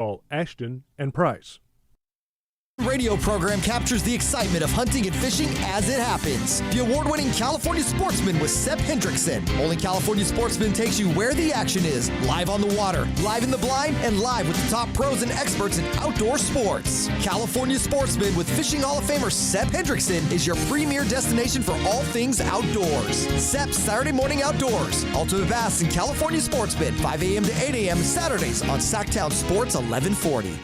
All Ashton and Price. Radio program captures the excitement of hunting and fishing as it happens. The award-winning California Sportsman with Sepp Hendrickson. Only California Sportsman takes you where the action is, live on the water, live in the blind, and live with the top pros and experts in outdoor sports. California Sportsman with Fishing Hall of Famer Sepp Hendrickson is your premier destination for all things outdoors. Sepp's Saturday Morning Outdoors. Ultimate Bass and California Sportsman, 5 a.m. to 8 a.m. Saturdays on Sactown Sports 1140.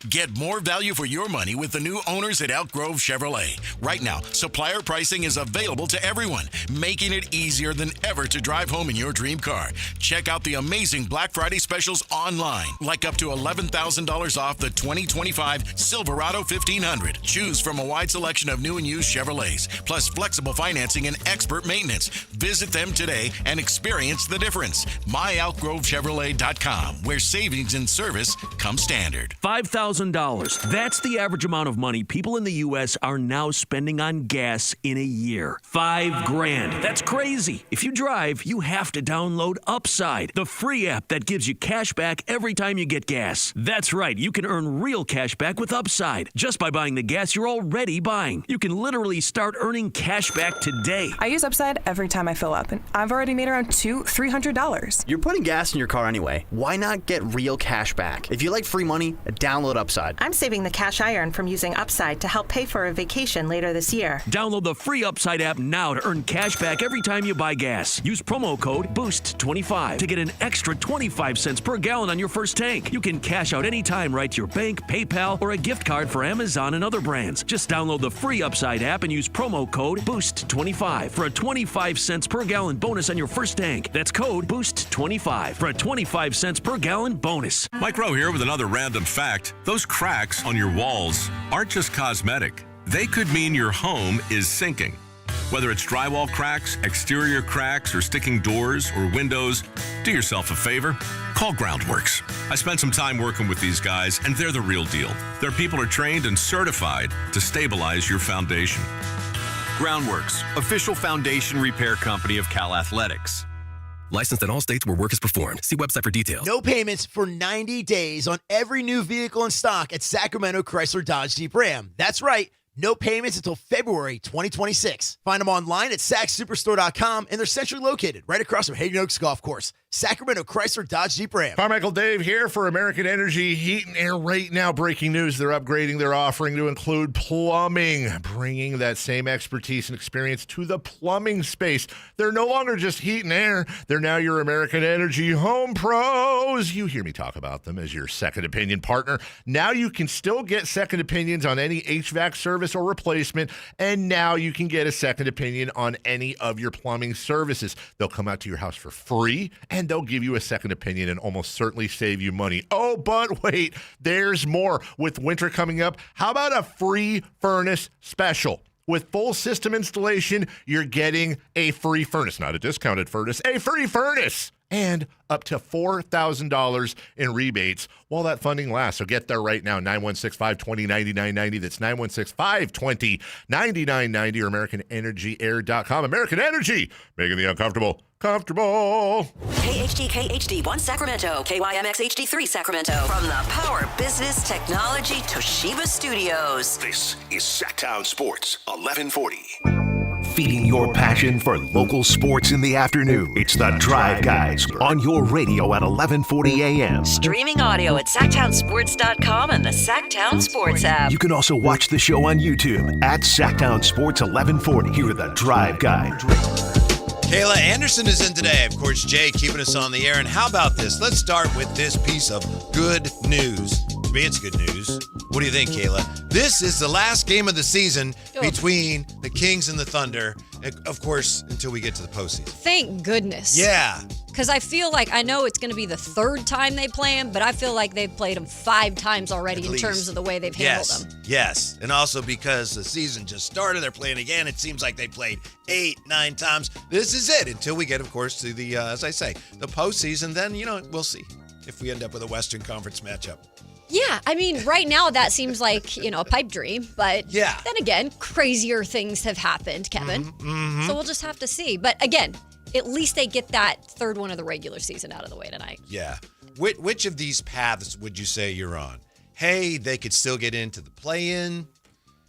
Get more value for your money with the new owners at Elk Grove Chevrolet. Right now, supplier pricing is available to everyone, making it easier than ever to drive home in your dream car. Check out the amazing Black Friday specials online, like up to $11,000 off the 2025 Silverado 1500. Choose from a wide selection of new and used Chevrolets, plus flexible financing and expert maintenance. Visit them today and experience the difference. MyElkGroveChevrolet.com, where savings and service come standard. $5,000. That's the average amount of money people in the U.S. are now spending on gas in a year. $5,000. That's crazy. If you drive, you have to download Upside, the free app that gives you cash back every time you get gas. That's right. You can earn real cash back with Upside just by buying the gas you're already buying. You can literally start earning cash back today. I use Upside every time I fill up, and I've already made around $300. You're putting gas in your car anyway. Why not get real cash back? If you like free money, download Upside. I'm saving the cash I earn from using Upside to help pay for a vacation later this year. Download the free Upside app now to earn cash back every time you buy gas. Use promo code BOOST25 to get an extra 25 cents per gallon on your first tank. You can cash out anytime right to your bank, PayPal, or a gift card for Amazon and other brands. Just download the free Upside app and use promo code BOOST25 for a 25 cents per gallon bonus on your first tank. That's code BOOST25 for a 25 cents per gallon bonus. Mike Rowe here with another random fact. Those cracks on your walls aren't just cosmetic. They could mean your home is sinking. Whether it's drywall cracks, exterior cracks, or sticking doors or windows, do yourself a favor. Call Groundworks. I spent some time working with these guys, and they're the real deal. Their people are trained and certified to stabilize your foundation. Groundworks, official foundation repair company of Cal Athletics. Licensed in all states where work is performed. See website for details. No payments for 90 days on every new vehicle in stock at Sacramento Chrysler Dodge Jeep Ram. That's right. No payments until February 2026. Find them online at SacSuperstore.com, and they're centrally located right across from Hayden Oaks Golf Course. Sacramento Chrysler Dodge Jeep Ram. Carmichael Dave here for American Energy Heat and Air. Right now, breaking news, they're upgrading their offering to include plumbing, bringing that same expertise and experience to the plumbing space. They're no longer just heat and air. They're now your American Energy home pros. You hear me talk about them as your second opinion partner. Now you can still get second opinions on any HVAC service or replacement, and now you can get a second opinion on any of your plumbing services. They'll come out to your house for free, and they'll give you a second opinion and almost certainly save you money. Oh, but wait, there's more. With winter coming up, how about a free furnace special? With full system installation, you're getting a free furnace, not a discounted furnace, a free furnace, and up to $4,000 in rebates while that funding lasts. So get there right now, 916-520-9990. That's 916-520-9990 or AmericanEnergyAir.com. American Energy, making the uncomfortable comfortable. KHD1 Sacramento, KYMX HD3 Sacramento. From the Power Business Technology Toshiba Studios. This is Sactown Sports 1140. Feeding your passion for local sports in the afternoon. It's the Drive Guys on your radio at 1140 a.m. Streaming audio at SactownSports.com and the Sactown Sports app. You can also watch the show on YouTube at Sactown Sports 1140. Here are the Drive Guys. Kayla Anderson is in today. Of course, Jay keeping us on the air. And how about this? Let's start with this piece of good news. To me, it's good news. What do you think, Kayla? This is the last game of the season between the Kings and the Thunder. Of course, until we get to the postseason. Thank goodness. Yeah. Because I feel like, I know it's going to be the third time they play him, but I feel like they've played him 5 times already in terms of the way they've handled them. Yes. And also because the season just started, they're playing again. It seems like they played 8, 9 times. This is it until we get, of course, to the, as I say, the postseason. Then, we'll see if we end up with a Western Conference matchup. Yeah, I mean, right now that seems like, a pipe dream, but then again, crazier things have happened, Kevin. Mm-hmm. So we'll just have to see. But again, at least they get that third one of the regular season out of the way tonight. Yeah. which of these paths would you say you're on? Hey, they could still get into the play-in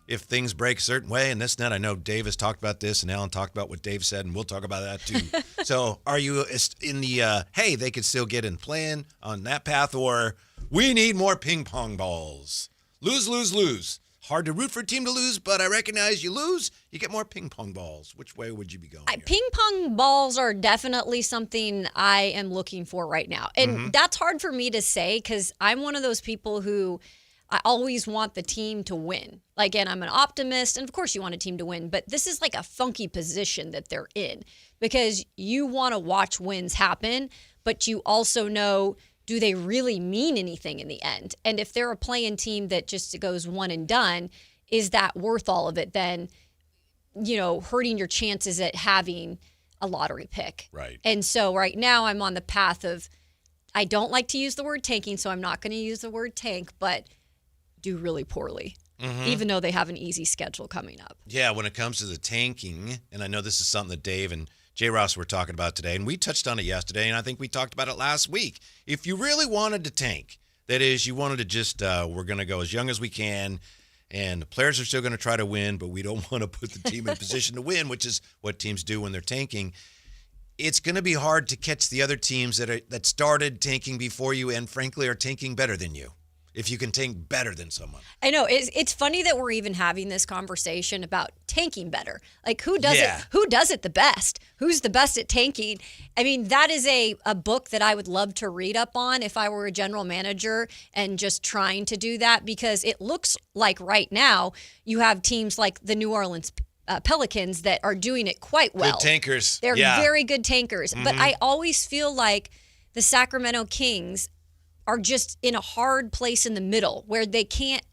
if things break a certain way, and this and that. I know Dave has talked about this, and Alan talked about what Dave said, and we'll talk about that too. So are you in the, hey, they could still get in play-in on that path, or we need more ping pong balls? Lose, lose, lose. Hard to root for a team to lose, but I recognize you lose, you get more ping pong balls. Which way would you be going? Ping pong balls are definitely something I am looking for right now. And that's hard for me to say because I'm one of those people who I always want the team to win. Like, and I'm an optimist, and of course you want a team to win, but this is like a funky position that they're in because you want to watch wins happen, but you also know, do they really mean anything in the end? And if they're a play-in team that just goes one and done, is that worth all of it then, hurting your chances at having a lottery pick? Right. And so right now I'm on the path of, I don't like to use the word tanking, so I'm not going to use the word tank, but do really poorly, even though they have an easy schedule coming up. Yeah, when it comes to the tanking, and I know this is something that Dave and J. Ross were talking about today, and we touched on it yesterday, and I think we talked about it last week. If you really wanted to tank, that is, you wanted to just, we're going to go as young as we can, and the players are still going to try to win, but we don't want to put the team in a position to win, which is what teams do when they're tanking. It's going to be hard to catch the other teams that started tanking before you and, frankly, are tanking better than you. If you can tank better than someone. I know. It's funny that we're even having this conversation about tanking better. Like, who does it? Who does it the best? Who's the best at tanking? I mean, that is a book that I would love to read up on if I were a general manager and just trying to do that, because it looks like right now you have teams like the New Orleans Pelicans that are doing it quite well. Good tankers. They're very good tankers. But I always feel like the Sacramento Kings are just in a hard place in the middle where they can't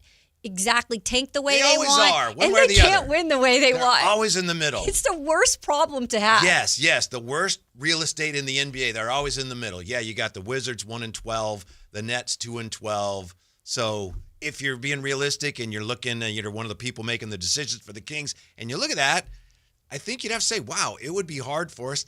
exactly tank the way they always want. are, one and way or they the can't other. win the way They're want. always in the middle. It's the worst problem to have. Yes, the worst real estate in the NBA. They're always in the middle. Yeah, you got the Wizards 1-12, the Nets 2-12. So if you're being realistic and you're looking, you're one of the people making the decisions for the Kings, and you look at that, I think you'd have to say, wow, it would be hard for us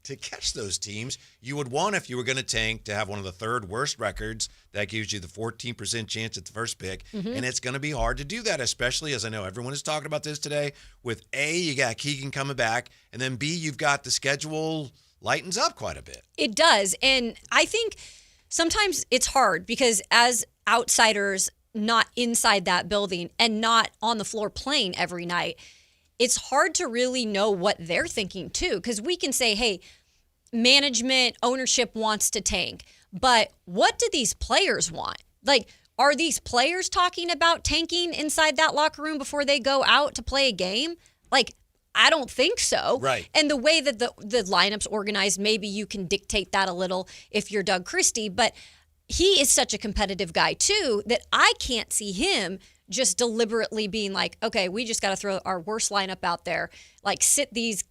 to catch those teams. You would want, if you were going to tank, to have one of the third worst records. That gives you the 14% chance at the first pick. And it's going to be hard to do that, especially as I know everyone is talking about this today with A, you got Keegan coming back, and then B, you've got the schedule lightens up quite a bit. It does. And I think sometimes it's hard because as outsiders not inside that building and not on the floor playing every night, it's hard to really know what they're thinking too, because we can say, hey, management, ownership wants to tank, but what do these players want? Like, are these players talking about tanking inside that locker room before they go out to play a game? Like, I don't think so. Right. And the way that the lineup's organized, maybe you can dictate that a little if you're Doug Christie, but he is such a competitive guy too that I can't see him just deliberately being like, okay, we just got to throw our worst lineup out there, like sit these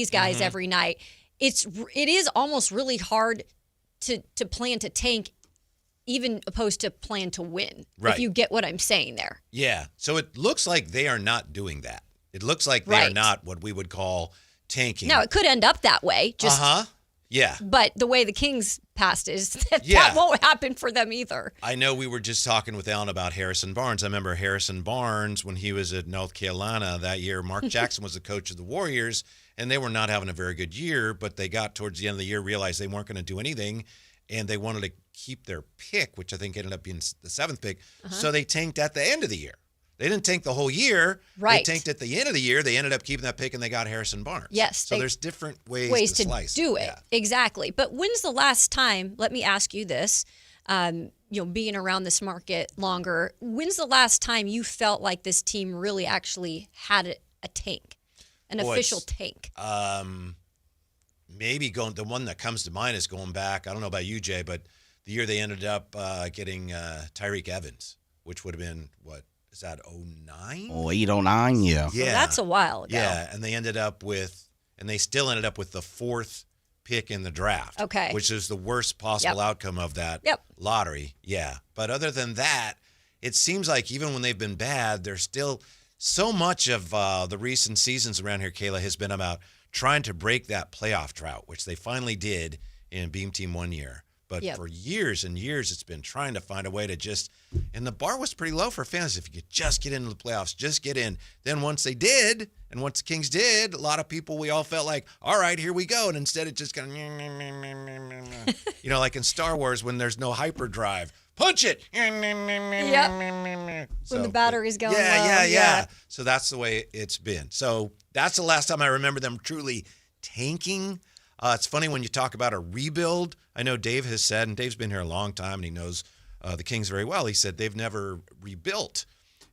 guys every night. It is almost really hard to plan to tank, even opposed to plan to win. Right. If you get what I'm saying there. Yeah. So it looks like they are not doing that. It looks like they are not what we would call tanking. Now, it could end up that way. Yeah. But the way the Kings passed is that won't happen for them either. I know we were just talking with Alan about Harrison Barnes. I remember Harrison Barnes when he was at North Carolina that year. Mark Jackson was the coach of the Warriors, and they were not having a very good year, but they got towards the end of the year, realized they weren't going to do anything, and they wanted to keep their pick, which I think ended up being the 7th pick. So they tanked at the end of the year. They didn't tank the whole year. Right. They tanked at the end of the year. They ended up keeping that pick, and they got Harrison Barnes. Yes. So there's different ways to slice. Do it. Yeah. Exactly. But when's the last time, let me ask you this, being around this market longer, when's the last time you felt like this team really actually had a tank, an official tank? Maybe the one that comes to mind is going back, I don't know about you, Jay, but the year they ended up getting Tyreek Evans, which would have been, what, is that 09? 08, 09, yeah. Well, that's a while ago. Yeah, and they still ended up with the 4th pick in the draft. Okay. Which is the worst possible outcome of that lottery. Yeah. But other than that, it seems like even when they've been bad, there's still so much of the recent seasons around here, Kayla, has been about trying to break that playoff drought, which they finally did in Beam Team one year. But Yep. for years and years, it's been trying to find a way to and the bar was pretty low for fans. If you could just get into the playoffs, just get in. Then once they did, and once the Kings did, a lot of people, we all felt like, all right, here we go. And instead it just kind of, like in Star Wars when there's no hyperdrive. Punch it. Yep. When the battery's going low. Yeah. So that's the way it's been. So that's the last time I remember them truly tanking. It's funny when you talk about a rebuild. I know Dave has said, and Dave's been here a long time, and he knows the Kings very well. He said they've never rebuilt.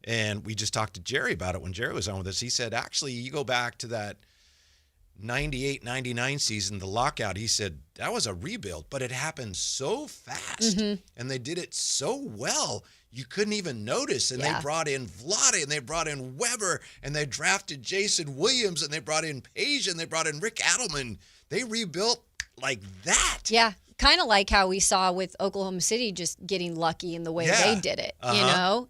And we just talked to Jerry about it when Jerry was on with us. He said, actually, you go back to that 98-99 season, the lockout, he said that was a rebuild, but it happened so fast, and they did it so well, you couldn't even notice. And they brought in Vlade, and they brought in Weber, and they drafted Jason Williams, and they brought in Page, and they brought in Rick Adelman. They rebuilt like that. Yeah. Kind of like how we saw with Oklahoma City just getting lucky in the way they did it, and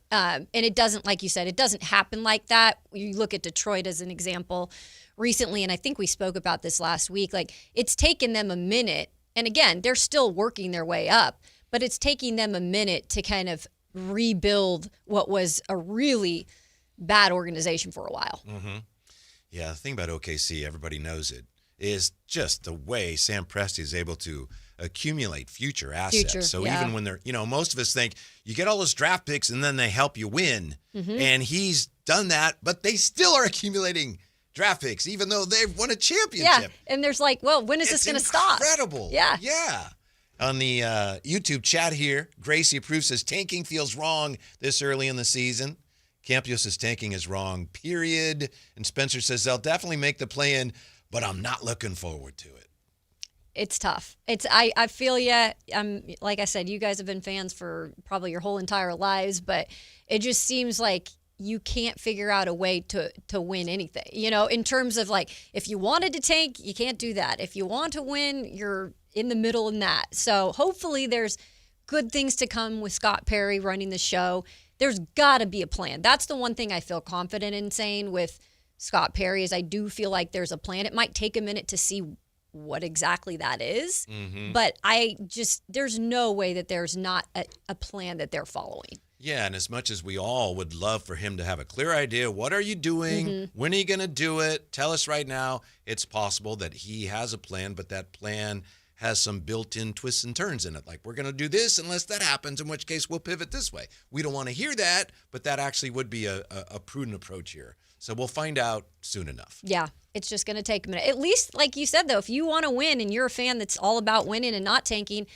it doesn't, like you said, it doesn't happen like that. You look at Detroit as an example recently, and I think we spoke about this last week. Like, it's taken them a minute, and again, they're still working their way up, but it's taking them a minute to kind of rebuild what was a really bad organization for a while. Yeah, the thing about OKC, everybody knows it, is just the way Sam Presti is able to accumulate future assets. Even when they're, most of us think you get all those draft picks and then they help you win. And he's done that, but they still are accumulating draft picks, even though they've won a championship. Yeah, and there's like, well, when is this going to stop? Incredible. Yeah. Yeah. On the YouTube chat here, Gracie approves, says tanking feels wrong this early in the season. Campio says tanking is wrong, period. And Spencer says they'll definitely make the play-in, but I'm not looking forward to it. It's tough. I feel you. Like I said, you guys have been fans for probably your whole entire lives, but it just seems like you can't figure out a way to win anything. In terms of like, if you wanted to tank, you can't do that. If you want to win, you're in the middle in that. So hopefully there's good things to come with Scott Perry running the show. There's got to be a plan. That's the one thing I feel confident in saying with Scott Perry is I do feel like there's a plan. It might take a minute to see what exactly that is, but there's no way that there's not a plan that they're following. Yeah, and as much as we all would love for him to have a clear idea, what are you doing? When are you going to do it? Tell us right now. It's possible that he has a plan, but that plan has some built-in twists and turns in it. Like, we're going to do this unless that happens, in which case we'll pivot this way. We don't want to hear that, but that actually would be a prudent approach here. So we'll find out soon enough. Yeah, it's just going to take a minute. At least, like you said, though, if you want to win and you're a fan that's all about winning and not tanking,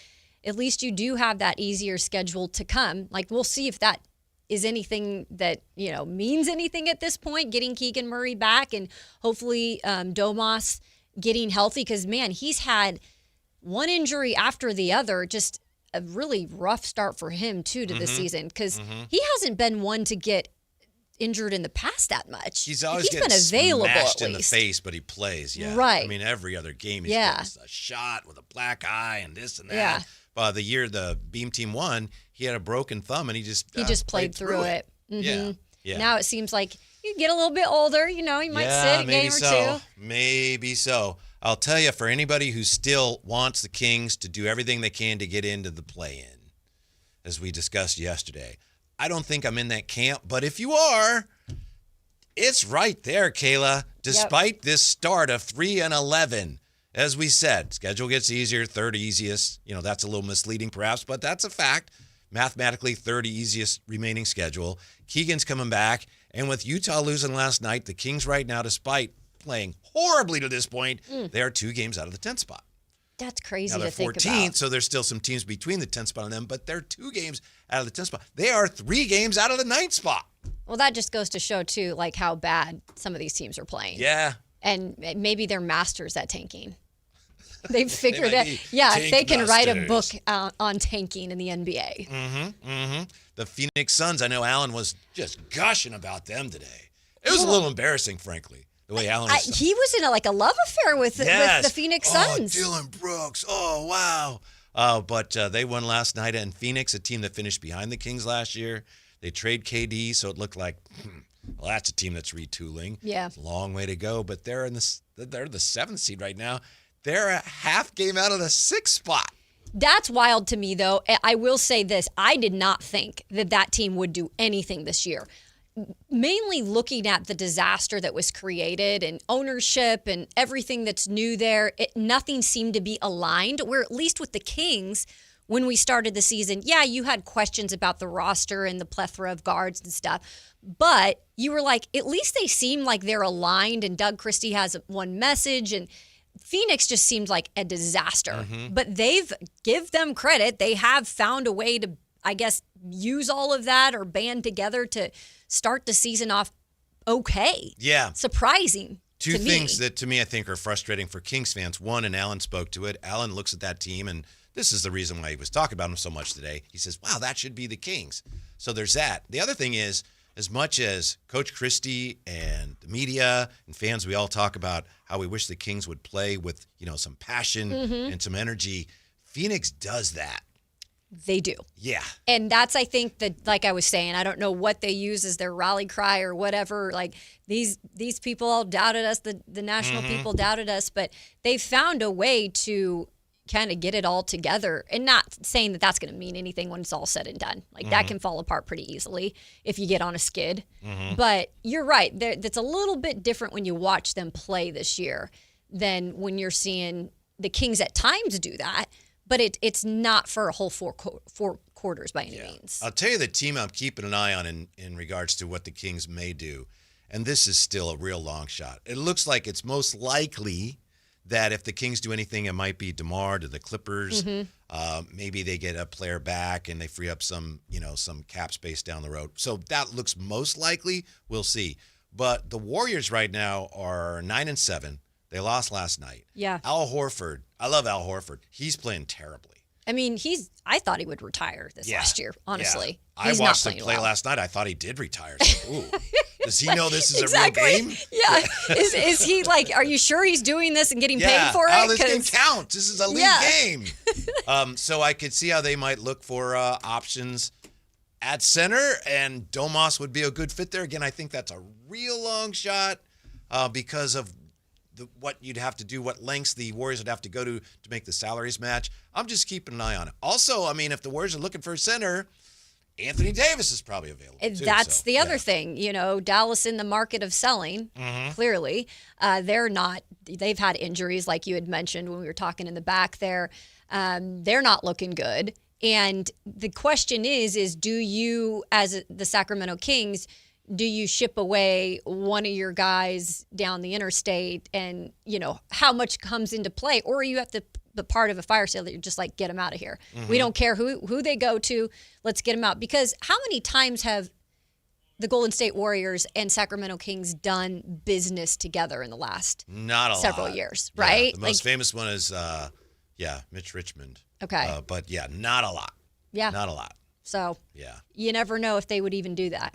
at least you do have that easier schedule to come. Like, we'll see if that is anything that, means anything at this point, getting Keegan Murray back and hopefully Domas getting healthy. Because, man, he's had one injury after the other, just a really rough start for him, too, to the season. Because he hasn't been one to get injured in the past that much. He's always been available smashed at in least. the face, but he plays. Yeah, right. I mean, every other game he's getting a shot with a black eye and this and that. Yeah. The year the Beam team won, he had a broken thumb and he just played through it. Yeah. Now it seems like you get a little bit older. You might sit a game or two. Maybe so. I'll tell you, for anybody who still wants the Kings to do everything they can to get into the play-in, as we discussed yesterday, I don't think I'm in that camp, but if you are, it's right there, Kayla. Despite this start of 3-11, as we said, schedule gets easier, third easiest. That's a little misleading perhaps, but that's a fact. Mathematically, third easiest remaining schedule. Keegan's coming back, and with Utah losing last night, the Kings right now, despite playing horribly to this point, they are 2 games out of the 10th spot. That's crazy now they're to think 14th, about. so there's still some teams between the 10th spot and them, but they're 2 games out of the 10th spot. They are 3 games out of the 9th spot. Well, that just goes to show, too, like how bad some of these teams are playing. Yeah. And maybe they're masters at tanking. They've figured it. Yeah, they can write a book on tanking in the NBA. The Phoenix Suns, I know Alan was just gushing about them today. It was a little embarrassing, frankly. The way Alan was. He was in a love affair with the Phoenix Suns. Oh, Dylan Brooks. Oh, wow. But they won last night. And Phoenix, a team that finished behind the Kings last year, they trade KD, so it looked like, well, that's a team that's retooling. Yeah. It's a long way to go. But they're the 7th seed right now. They're a half game out of the 6th spot. That's wild to me, though. I will say this. I did not think that team would do anything this year. Mainly looking at the disaster that was created and ownership and everything that's new there, nothing seemed to be aligned, where at least with the Kings, when we started the season, yeah, you had questions about the roster and the plethora of guards and stuff, but you were like, at least they seem like they're aligned and Doug Christie has one message, and Phoenix just seems like a disaster. But give them credit. They have found a way to, I guess, use all of that or band together to start the season off okay. Yeah. Surprising. Two things that to me I think are frustrating for Kings fans. One, and Alan spoke to it, Alan looks at that team, and this is the reason why he was talking about them so much today. He says, wow, that should be the Kings. So there's that. The other thing is, as much as Coach Christie and the media and fans, we all talk about how we wish the Kings would play with, some passion and some energy, Phoenix does that. They do. Yeah. And that's, I think, that, like I was saying, I don't know what they use as their rally cry or whatever. Like, these people all doubted us, the national people doubted us, but they've found a way to kind of get it all together, and not saying that that's going to mean anything when it's all said and done. Like, that can fall apart pretty easily if you get on a skid. But you're right. That's a little bit different when you watch them play this year than when you're seeing the Kings at times do that. But it's not for a whole four quarters by any means. I'll tell you the team I'm keeping an eye on in regards to what the Kings may do, and this is still a real long shot. It looks like it's most likely that if the Kings do anything, it might be DeMar to the Clippers. Maybe they get a player back and they free up some cap space down the road. So that looks most likely. We'll see. But the Warriors right now are 9-7. They lost last night. Yeah. Al Horford. I love Al Horford. He's playing terribly. I mean, I thought he would retire this last year, honestly. Yeah. I watched him play last night. I thought he did retire. So, ooh. Does he know this is a real game? Yeah. Is he like, are you sure he's doing this and getting paid for it? Oh, this game counts. This is a league game. So I could see how they might look for options at center, and Domas would be a good fit there. Again, I think that's a real long shot because of what you'd have to do, what lengths the Warriors would have to go to make the salaries match. I'm just keeping an eye on it. Also, I mean, if the Warriors are looking for a center, Anthony Davis is probably available too. That's the other thing. Dallas in the market of selling, clearly. They're not. They've had injuries, like you had mentioned when we were talking in the back there. They're not looking good. And the question is do you, as the Sacramento Kings, do you ship away one of your guys down the interstate, and, how much comes into play? Or are you at the part of a fire sale that you're just like, get them out of here. We don't care who they go to. Let's get them out. Because how many times have the Golden State Warriors and Sacramento Kings done business together in the last several years, right? The most famous one is, Mitch Richmond. Okay. But, not a lot. Yeah. Not a lot. So you never know if they would even do that.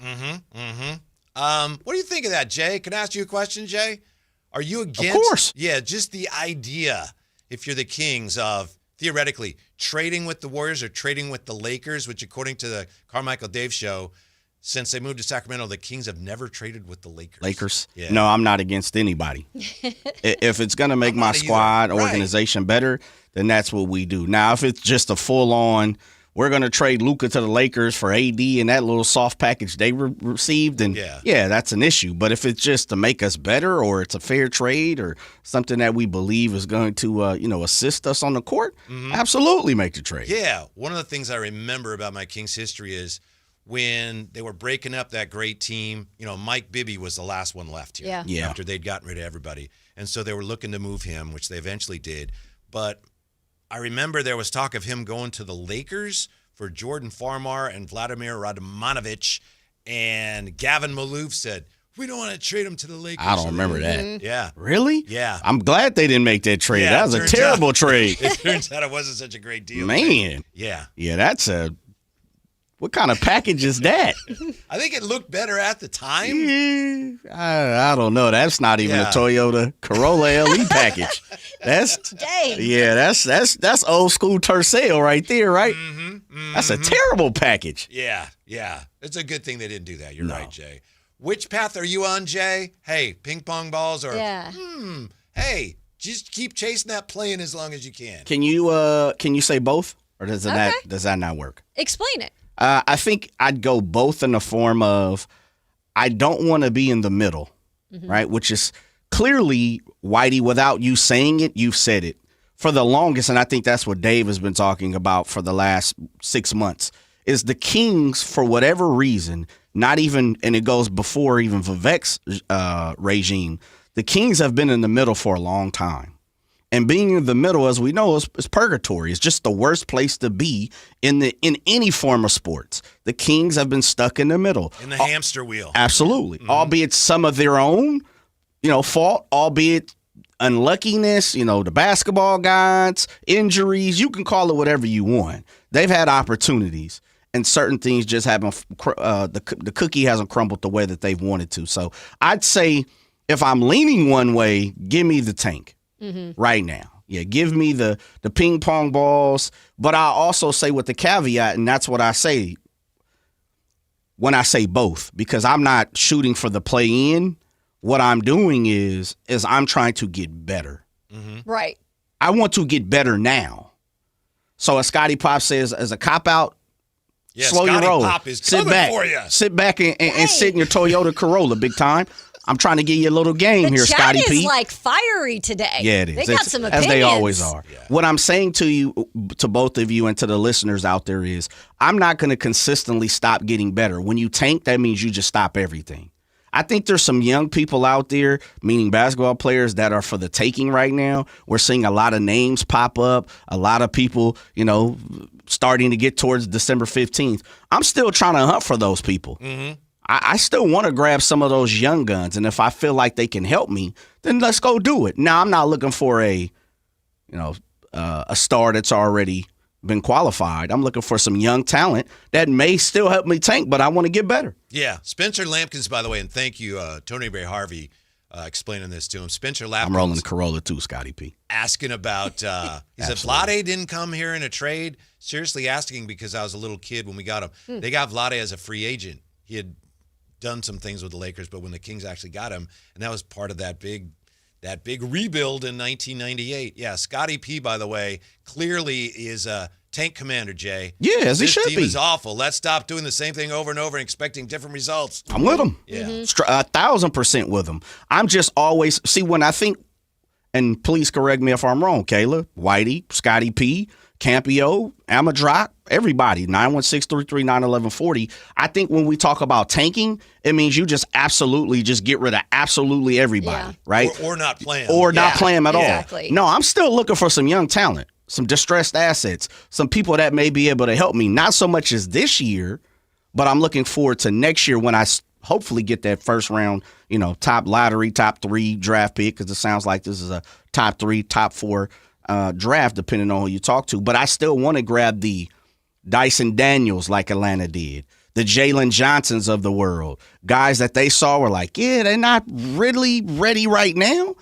What do you think of that, Jay? Can I ask you a question, Jay? Are you against? Of course. Yeah, just the idea, if you're the Kings, of theoretically trading with the Warriors or trading with the Lakers, which according to the Carmichael Dave show, since they moved to Sacramento, the Kings have never traded with the Lakers. Yeah. No, I'm not against anybody. If it's going to make my squad organization better, then that's what we do. Now, if it's just a full-on, we're going to trade Luka to the Lakers for AD and that little soft package they received, and that's an issue. But if it's just to make us better, or it's a fair trade, or something that we believe is going to, assist us on the court, absolutely make the trade. Yeah. One of the things I remember about my Kings history is when they were breaking up that great team, Mike Bibby was the last one left here after they'd gotten rid of everybody. And so they were looking to move him, which they eventually did. But I remember there was talk of him going to the Lakers for Jordan Farmar and Vladimir Radmanovic, and Gavin Malouf said, we don't want to trade him to the Lakers. I don't remember that. Yeah. Really? Yeah. I'm glad they didn't make that trade. That was a terrible trade. It turns out it wasn't such a great deal. Man. Yeah. Yeah, that's what kind of package is that? I think it looked better at the time. I don't know. That's not even a Toyota Corolla LE package. That's old school Tercel right there, right? That's a terrible package. Yeah. It's a good thing they didn't do that. You're right, Jay. Which path are you on, Jay? Hey, ping pong balls or hey, Just keep chasing that play-in as long as you can. Can you say both, or does that not work? Explain it. I think I'd go both in the form of I don't want to be in the middle, right? Which is clearly, Whitey, without you saying it, you've said it for the longest, and I think that's what Dave has been talking about for the last 6 months, is the Kings, for whatever reason, not even, and it goes before even Vivek's regime, the Kings have been in the middle for a long time. And being in the middle, as we know, is purgatory. It's just the worst place to be in any form of sports. The Kings have been stuck in the middle. In the hamster wheel. Absolutely. Albeit some of their own, fault, albeit unluckiness, the basketball gods, injuries, you can call it whatever you want. They've had opportunities, and certain things just haven't, the cookie hasn't crumbled the way that they've wanted to. So I'd say if I'm leaning one way, give me the tank. Right now. Yeah, give me the ping pong balls. But I also say with the caveat, and that's what I say when I say both, because I'm not shooting for the play-in. What I'm doing is I'm trying to get better. Right. I want to get better now. So as Scotty Pop says, as a cop-out, slow Scotty your roll. Pop is Sit coming back. for you. Sit back and sit in your Toyota Corolla big time. I'm trying to give you a little game here, Scotty P. The chat is like fiery today. Yeah, it is. They got some opinions. As they always are. Yeah. What I'm saying to you, to both of you and to the listeners out there is I'm not going to consistently stop getting better. When you tank, that means you just stop everything. I think there's some young people out there, meaning basketball players, that are for the taking right now. We're seeing a lot of names pop up, a lot of people, starting to get towards December 15th. I'm still trying to hunt for those people. I still want to grab some of those young guns, and if I feel like they can help me, then let's go do it. Now, I'm not looking for a star that's already been qualified. I'm looking for some young talent that may still help me tank, but I want to get better. Yeah, Spencer Lampkins, by the way, and thank you, Tony Ray Harvey, explaining this to him. Spencer Lampkins. I'm rolling the Corolla too, Scotty P. Asking about, he said, Vlade didn't come here in a trade. Seriously asking because I was a little kid when we got him. They got Vlade as a free agent. He had done some things with the Lakers, but when the Kings actually got him, and that was part of that big rebuild in 1998. Yeah, Scotty P, by the way, clearly is a tank commander, Jay. Yeah, as he should be. This team is awful. Let's stop doing the same thing over and over and expecting different results. I'm with him. Yeah. 1,000% with him. I'm just always, when I think, and please correct me if I'm wrong, Kayla, Whitey, Scotty P, Campio, Amadrock, everybody, 916-339-1140. I think when we talk about tanking, it means you just absolutely just get rid of absolutely everybody, right? Or not playing. Or not playing at all. Exactly. No, I'm still looking for some young talent, some distressed assets, some people that may be able to help me. Not so much as this year, but I'm looking forward to next year when I hopefully get that first round, top lottery, top 3 draft pick, because it sounds like this is a top 3, top 4 draft, depending on who you talk to. But I still want to grab the Dyson Daniels like Atlanta did, the Jalen Johnsons of the world, guys that they saw were like, yeah, they're not really ready right now,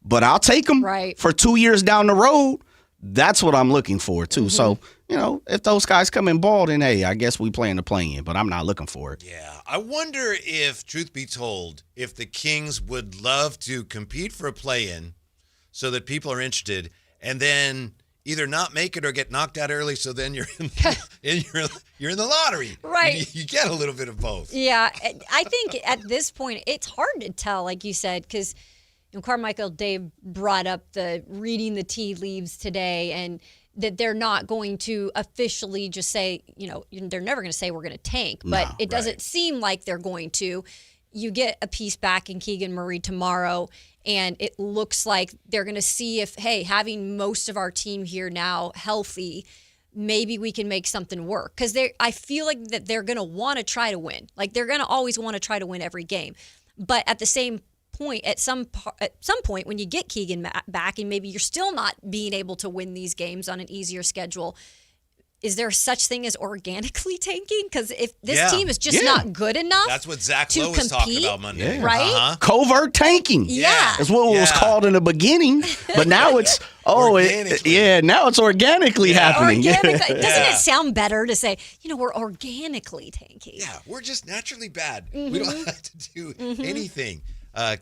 but I'll take them for 2 years down the road. That's what I'm looking for, too. So, if those guys come in ball, then, hey, I guess we plan to play in, but I'm not looking for it. Yeah. I wonder if, truth be told, if the Kings would love to compete for a play-in so that people are interested, and then either not make it or get knocked out early, so then you're in the lottery. Right. You get a little bit of both. Yeah. I think at this point, it's hard to tell, like you said, because Carmichael Dave brought up the reading the tea leaves today, and that they're not going to officially just say, they're never going to say we're going to tank, but it doesn't seem like they're going to. You get a piece back in Keegan Murray tomorrow, and it looks like they're going to see if, hey, having most of our team here now healthy, maybe we can make something work. Because I feel like that they're going to want to try to win. Like, they're going to always want to try to win every game. But at the same point, at some point, when you get Keegan back and maybe you're still not being able to win these games on an easier schedule, is there such thing as organically tanking? Because if this team is just not good enough, that's what Zach to Lowe was talking compete, about Monday, right? Covert tanking. Yeah. Is what it was called in the beginning, but now it's now it's organically happening. Doesn't it sound better to say, we're organically tanking? Yeah, we're just naturally bad. We don't have to do anything.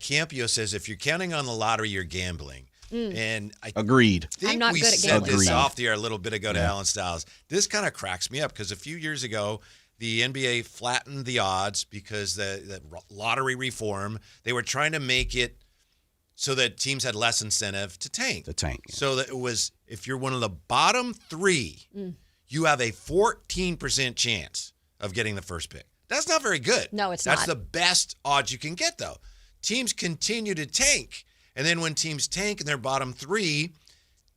Campio says if you're counting on the lottery, you're gambling. And I Agreed. think I'm not we good at said gambling. this Agreed. off the air a little bit ago to Alan Stiles. This kind of cracks me up because a few years ago, the NBA flattened the odds because the lottery reform, they were trying to make it so that teams had less incentive to tank. Yeah. So that it was, if you're one of the bottom 3, you have a 14% chance of getting the first pick. That's not very good. No, it's That's not. the best odds you can get, though. Teams continue to tank. And then when teams tank in their bottom 3,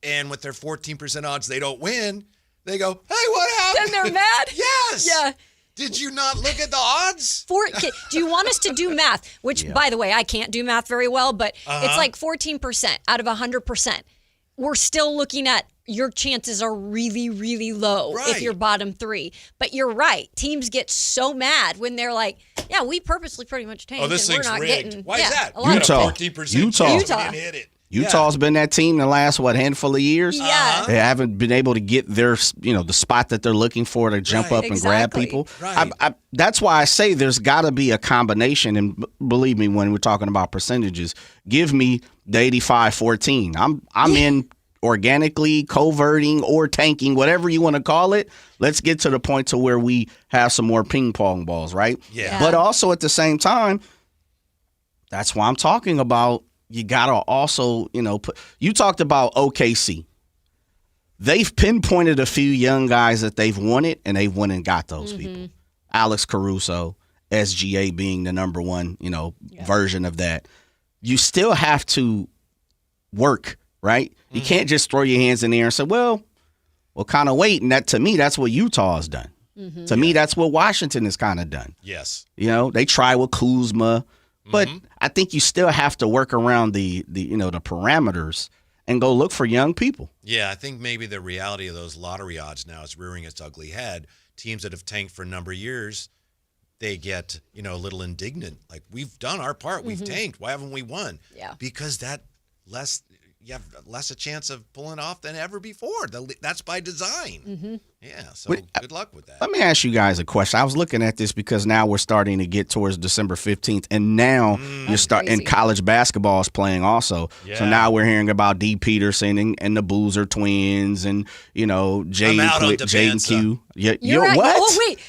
and with their 14% odds they don't win, they go, hey, what happened? Then they're mad? Yes. Yeah. Did you not look at the odds? Do you want us to do math? Which, by the way, I can't do math very well, but it's like 14% out of 100%. We're still looking at your chances are really, really low if you're bottom 3. But you're right. Teams get so mad when they're like, yeah, we purposely pretty much tanked. Oh, this and we're thing's not rigged. getting. Why is that? Utah. 14% chance we didn't hit it. Utah's been that team the last handful of years. Yeah. They haven't been able to get their the spot that they're looking for to jump up and grab people. Right. That's why I say there's got to be a combination. And believe me, when we're talking about percentages, give me the 85-14. I'm in organically, coverting, or tanking, whatever you want to call it. Let's get to the point to where we have some more ping pong balls, right? Yeah. But also at the same time, that's why I'm talking about. You got to also, you talked about OKC. They've pinpointed a few young guys that they've wanted, and they've went and got those people. Alex Caruso, SGA being the number one, version of that. You still have to work, right? You can't just throw your hands in the air and say, well, kind of wait. And that, to me, that's what Utah has done. To me, that's what Washington has kind of done. Yes. They try with Kuzma. But I think you still have to work around the parameters and go look for young people. Yeah, I think maybe the reality of those lottery odds now is rearing its ugly head. Teams that have tanked for a number of years, they get, a little indignant. Like, we've done our part. We've tanked. Why haven't we won? Yeah. Because you have less a chance of pulling off than ever before. That's by design. Yeah, so good luck with that. Let me ask you guys a question. I was looking at this because now we're starting to get towards December 15th, and now and college basketball is playing also. Yeah. So now we're hearing about D. Peterson and the Boozer twins and, Jaden Q. You're right. What? Oh, wait.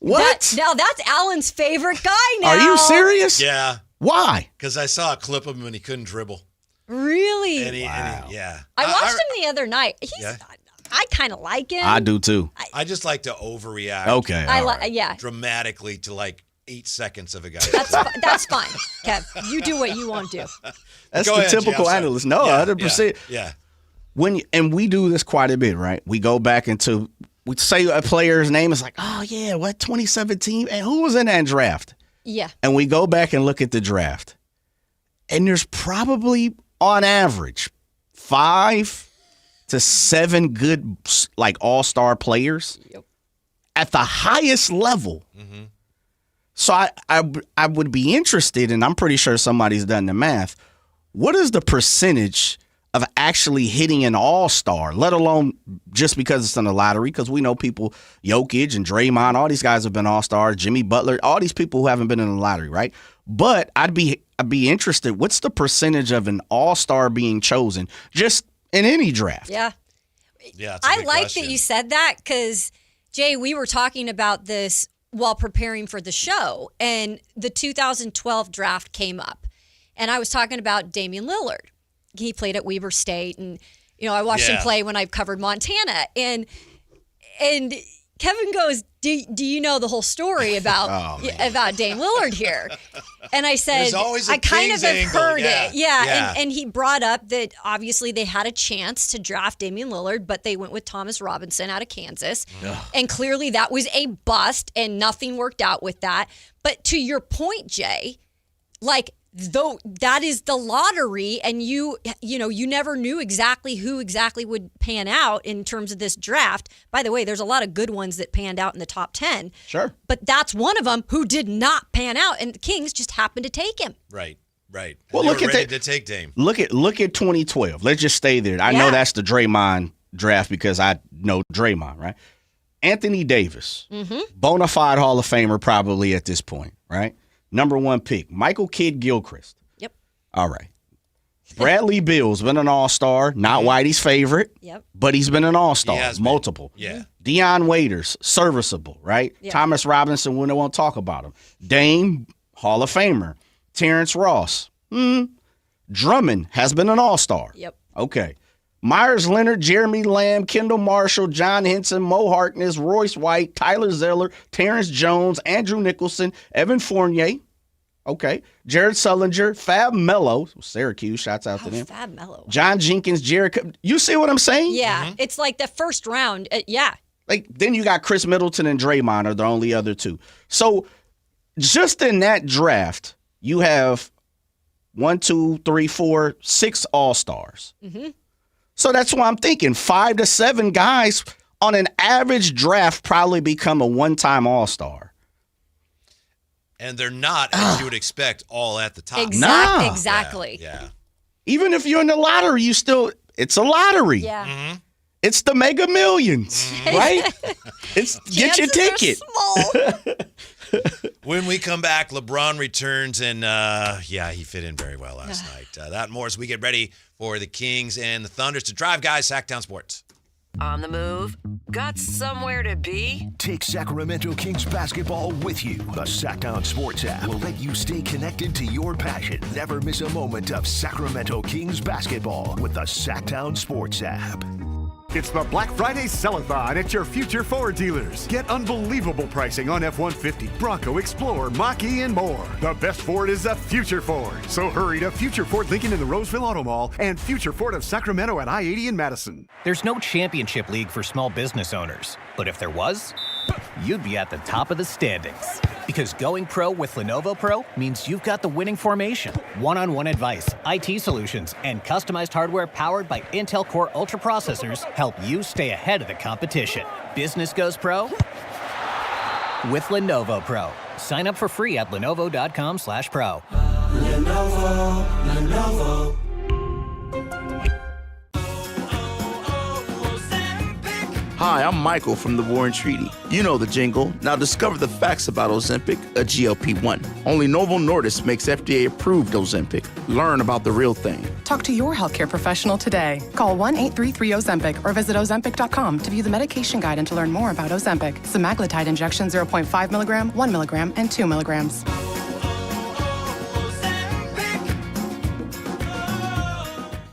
What? Now that's Alan's favorite guy now. Are you serious? Yeah. Why? Because I saw a clip of him and he couldn't dribble. Really? And yeah. I watched him the other night. I kind of like him. I do too. I just like to overreact. Okay. Dramatically to like 8 seconds of a guy. That's fine, Kev. You do what you want to do. That's the typical analyst. No, 100%. Yeah. We do this quite a bit, right? We go back into, we say a player's name is like, oh yeah, what 2017? And who was in that draft? Yeah. And we go back and look at the draft. And there's probably, on average, 5 to 7 good, like, all-star players at the highest level. So I would be interested, and I'm pretty sure somebody's done the math. What is the percentage of actually hitting an all-star, let alone just because it's in the lottery? Because we know people, Jokic and Draymond, all these guys have been all-stars, Jimmy Butler, all these people who haven't been in the lottery, right? But I'd be interested. What's the percentage of an all-star being chosen just in any draft? Yeah. Yeah. I like that you said that because, Jay, we were talking about this while preparing for the show, and the 2012 draft came up. And I was talking about Damian Lillard. He played at Weber State, and I watched him play when I covered Montana. And Kevin goes, do you know the whole story about Dame Lillard here? And I said, I kind of have heard it. Yeah. And he brought up that obviously they had a chance to draft Damian Lillard, but they went with Thomas Robinson out of Kansas. And clearly that was a bust and nothing worked out with that. But to your point, Jay, like, though that is the lottery, and you never knew exactly who exactly would pan out in terms of this draft. By the way, there's a lot of good ones that panned out in the top 10. Sure. But that's one of them who did not pan out, and the Kings just happened to take him. Right. Well, look at to take Dame. Look at 2012. Let's just stay there. I know that's the Draymond draft because I know Draymond, right? Anthony Davis, bona fide Hall of Famer probably at this point, right? Number 1 pick, Michael Kidd Gilchrist. Yep. All right. Bradley Beal's been an all-star, not Whitey's favorite, but he's been an all-star, multiple. Yeah. Deion Waiters, serviceable, right? Yep. Thomas Robinson, we don't want to talk about him. Dame, Hall of Famer. Terrence Ross. Drummond has been an all-star. Yep. Okay. Myers Leonard, Jeremy Lamb, Kendall Marshall, John Henson, Mo Harkness, Royce White, Tyler Zeller, Terrence Jones, Andrew Nicholson, Evan Fournier. Okay. Jared Sullinger, Fab Mello, Syracuse, shouts out to them. Fab Mello. John Jenkins, Jared. You see what I'm saying? Yeah. It's like the first round. Yeah. Like, then you got Chris Middleton and Draymond are the only other two. So just in that draft, you have 1, 2, 3, 4, 6 all-stars. Mm-hmm. So that's why I'm thinking 5 to 7 guys on an average draft probably become a one-time all-star. And they're not, as you would expect, all at the top. Exactly. Yeah. Even if you're in the lottery, it's a lottery. Yeah. It's the Mega Millions, right? It's get your ticket. When we come back, LeBron returns, and he fit in very well last night. That and more as we get ready for the Kings and the Thunders to drive, guys. Sactown Sports. On the move? Got somewhere to be? Take Sacramento Kings basketball with you. The Sactown Sports app will let you stay connected to your passion. Never miss a moment of Sacramento Kings basketball with the Sactown Sports app. It's the Black Friday Sell-a-thon at your Future Ford dealers. Get unbelievable pricing on F-150, Bronco, Explorer, Mach-E, and more. The best Ford is the Future Ford. So hurry to Future Ford Lincoln in the Roseville Auto Mall and Future Ford of Sacramento at I-80 in Madison. There's no championship league for small business owners. But if there was, you'd be at the top of the standings. Because going pro with Lenovo Pro means you've got the winning formation, one-on-one advice, IT solutions, and customized hardware powered by Intel Core Ultra processors help you stay ahead of the competition. Business goes pro with Lenovo Pro. Sign up for free at lenovo.com/pro. Lenovo. Hi, I'm Michael from the War and Treaty. You know the jingle. Now discover the facts about Ozempic, a GLP-1. Only Novo Nordisk makes FDA-approved Ozempic. Learn about the real thing. Talk to your healthcare professional today. Call 1-833-OZEMPIC or visit Ozempic.com to view the medication guide and to learn more about Ozempic. Semaglutide injection 0.5 milligram, 1 milligram, and 2 milligrams.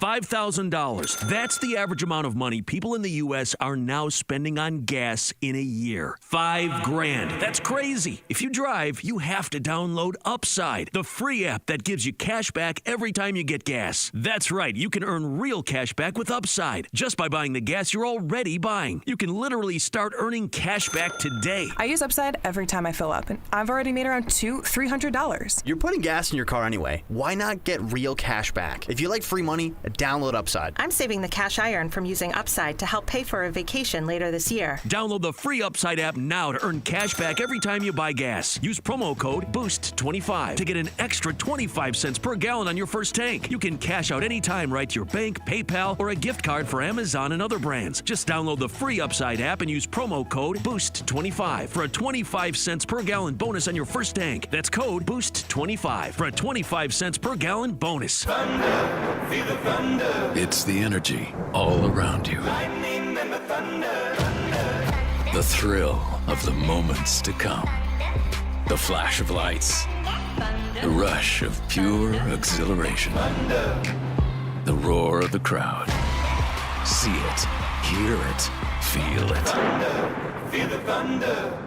$5,000. That's the average amount of money people in the U.S. are now spending on gas in a year. $5,000. That's crazy. If you drive, you have to download Upside, the free app that gives you cash back every time you get gas. That's right. You can earn real cash back with Upside just by buying the gas you're already buying. You can literally start earning cash back today. I use Upside every time I fill up, and I've already made around $200-$300. You're putting gas in your car anyway. Why not get real cash back? If you like free money, download Upside. I'm saving the cash I earn from using Upside to help pay for a vacation later this year. Download the free Upside app now to earn cash back every time you buy gas. Use promo code BOOST25 to get an extra 25 cents per gallon on your first tank. You can cash out anytime right to your bank, PayPal, or a gift card for Amazon and other brands. Just download the free Upside app and use promo code BOOST25 for a 25 cents per gallon bonus on your first tank. That's code BOOST25 for a 25 cents per gallon bonus. Thunder, feel the thunder. It's the energy all around you. Lightning and the thunder. The thrill of the moments to come. The flash of lights. The rush of pure exhilaration. The roar of the crowd. See it, hear it, feel it. Feel the thunder.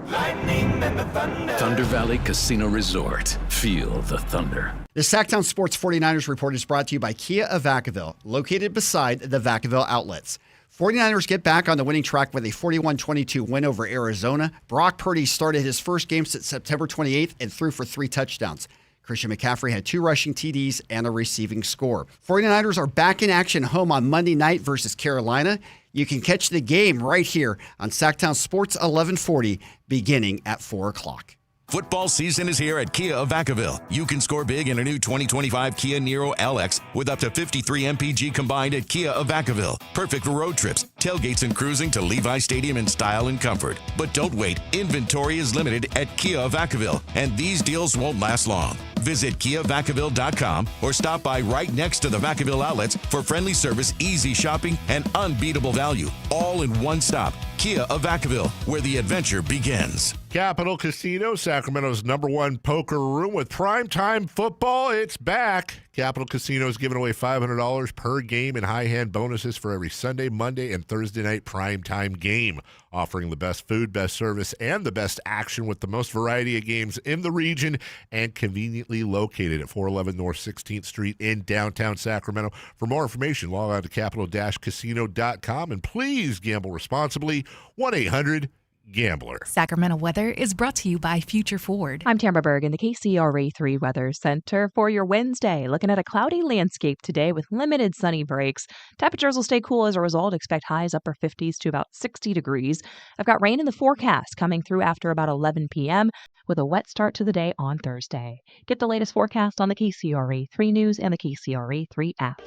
Lightning and the thunder. Thunder Valley Casino Resort. Feel the thunder. The Sactown Sports 49ers Report is brought to you by Kia of Vacaville, located beside the Vacaville outlets. 49ers get back on the winning track with a 41-22 win over Arizona. Brock Purdy started his first game since September 28th and threw for 3 touchdowns. Christian McCaffrey had 2 rushing TDs and a receiving score. 49ers are back in action home on Monday night versus Carolina. You can catch the game right here on Sactown Sports 1140 beginning at 4 o'clock. Football season is here at Kia of Vacaville. You can score big in a new 2025 Kia Niro LX with up to 53 MPG combined at Kia of Vacaville. Perfect for road trips, tailgates, and cruising to Levi Stadium in style and comfort. But don't wait. Inventory is limited at Kia of Vacaville, and these deals won't last long. Visit KiaVacaville.com or stop by right next to the Vacaville outlets for friendly service, easy shopping, and unbeatable value. All in one stop. Kia of Vacaville, where the adventure begins. Capital Casino, Sacramento's #1 poker room with primetime football. It's back. Capital Casino is giving away $500 per game in high-hand bonuses for every Sunday, Monday, and Thursday night primetime game. Offering the best food, best service, and the best action with the most variety of games in the region and conveniently located at 411 North 16th Street in downtown Sacramento. For more information, log on to capital-casino.com and please gamble responsibly. 1-800-GAMBLER. Sacramento weather is brought to you by Future Ford. I'm Tamara Berg in the KCRA 3 Weather Center for your Wednesday. Looking at a cloudy landscape today with limited sunny breaks. Temperatures will stay cool as a result. Expect highs upper 50s to about 60 degrees. I've got rain in the forecast coming through after about 11 p.m. with a wet start to the day on Thursday. Get the latest forecast on the KCRA 3 News and the KCRA 3 app.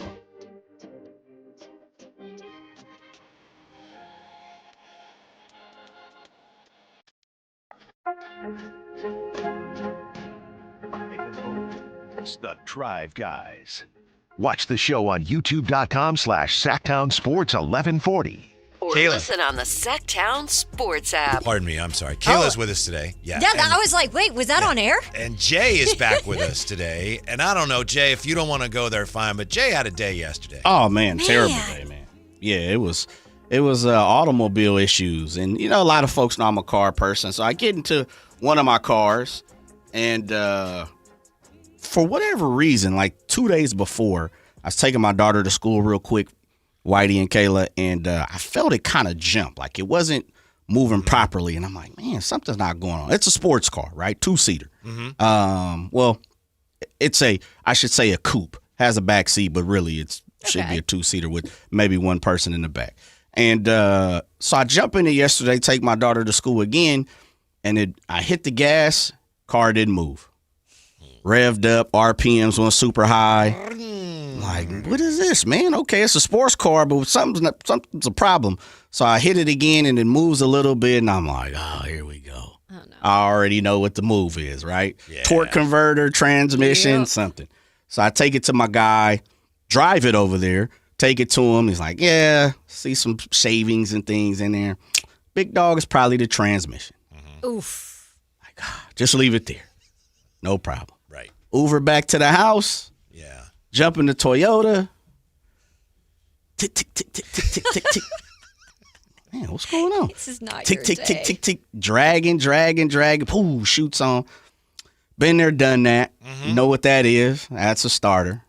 It's the Drive Guys. Watch the show on youtube.com/Sactown Sports 1140. Or listen on the Sactown Sports app. Pardon me, I'm sorry. Kayla's with us today. Yeah, I was like, wait, was that on air? And Jay is back with us today. And I don't know, Jay, if you don't want to go there, fine. But Jay had a day yesterday. Oh, man. Terrible day, man. Yeah, it was automobile issues. And, you know, a lot of folks know I'm a car person. So I get into one of my cars and for whatever reason, like 2 days before, I was taking my daughter to school real quick, Whitey and Kayla, and I felt it kind of jump. Like it wasn't moving properly. And I'm like, man, something's not going on. It's a sports car, right? 2-seater. Well, I should say a coupe. Has a back seat, but really it should be a 2-seater with maybe one person in the back. And so I jump in it yesterday, take my daughter to school again, and I hit the gas, car didn't move. Revved up, RPMs went super high. Like, what is this, man? Okay, it's a sports car, but something's a problem. So I hit it again, and it moves a little bit, and I'm like, oh, here we go. Oh, no. I already know what the move is, right? Yeah. Torque converter, transmission, something. So I take it to my guy, drive it over there, take it to him. He's like, yeah, see some shavings and things in there. Big dog is probably the transmission. Oof. Like, just leave it there. No problem. Right. Uber back to the house. Yeah. Jump in the Toyota. Tick, tick, tick, tick, tick, tick, tick, tick. Man, what's going on? This is not tick, your tick, day. tick, tick, tick. Dragging. Pooh, shoots on. Been there, done that. You know what that is. That's a starter.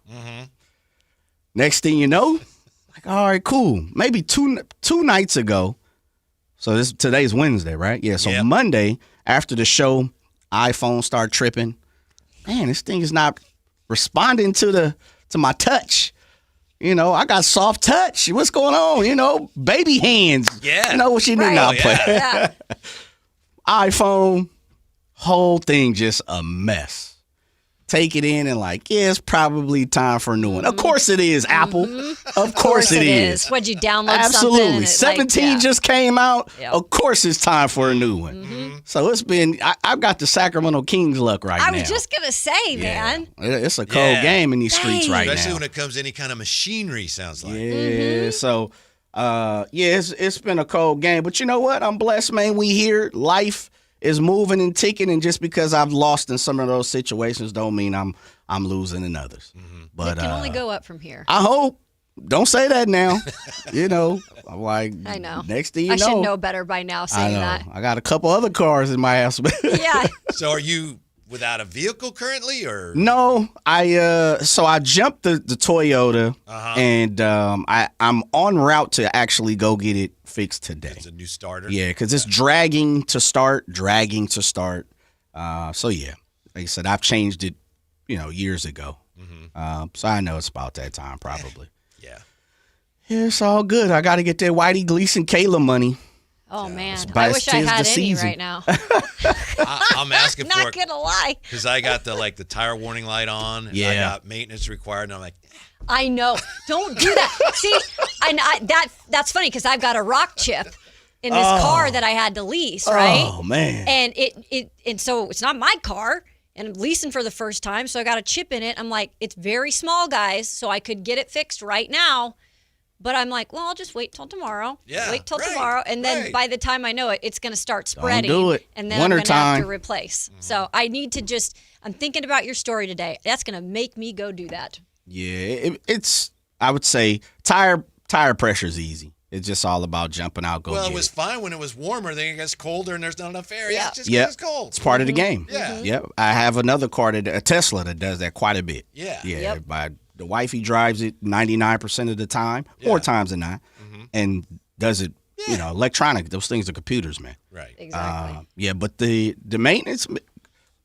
Next thing you know, like, all right, cool. Maybe two nights ago. So today's Wednesday, right? Yeah. So Monday after the show, iPhone start tripping. Man, this thing is not responding to my touch. You know, I got soft touch. What's going on? You know, baby hands. Yeah. You know what she did not play. Yeah. iPhone, whole thing just a mess. Take it in and like, yeah, it's probably time for a new one. Of course it is, Apple. Of course it is. What'd you download? Absolutely. 17 just came out. Yep. Of course it's time for a new one. So it's been, I've got the Sacramento Kings luck right now. I was just going to say, man. It's a cold game in these streets right now. Especially when it comes to any kind of machinery, sounds like. Yeah, so, it's been a cold game. But you know what? I'm blessed, man. We here. Life is moving and ticking, and just because I've lost in some of those situations don't mean I'm losing in others. But It can only go up from here. I hope. Don't say that now. You know, I'm like, I know. Next thing you I know. should know better by now saying that. I got a couple other cars in my house. Yeah. So are you without a vehicle currently, or? No, I jumped the Toyota, and I'm en route to actually go get it fixed today. It's a new starter. Yeah, because it's dragging to start. So yeah, like I said, I've changed it, years ago. So I know it's about that time probably. Yeah, it's all good. I got to get that Whitey Gleason Kayla money. Oh, man. I wish I had any right now. I'm asking for it. Not going to lie. Because I got the tire warning light on. And I got maintenance required. And I'm like, I know. Don't do that. See, that's funny because I've got a rock chip in this car that I had to lease, right? Oh, man. And and so it's not my car. and I'm leasing for the first time, so I got a chip in it. I'm like, it's very small, guys, so I could get it fixed right now. But I'm like, well, I'll just wait till tomorrow. Wait till tomorrow. And then by the time I know it, it's going to start spreading. Don't do it. And then I'm going to have to replace. So I need to I'm thinking about your story today. That's going to make me go do that. Yeah, I would say tire pressure is easy. It's just all about jumping out, Well, it was fine when it was warmer. Then it gets colder and there's not enough air. Yeah, it's just Yep. it's cold. It's part of the game. Yeah. Yep. I have another car, a Tesla, that does that quite a bit. Yeah. Yeah. The wifey drives it 99% of the time, more times than not, and does it, electronic. Those things are computers, man. Right. Exactly. But the maintenance,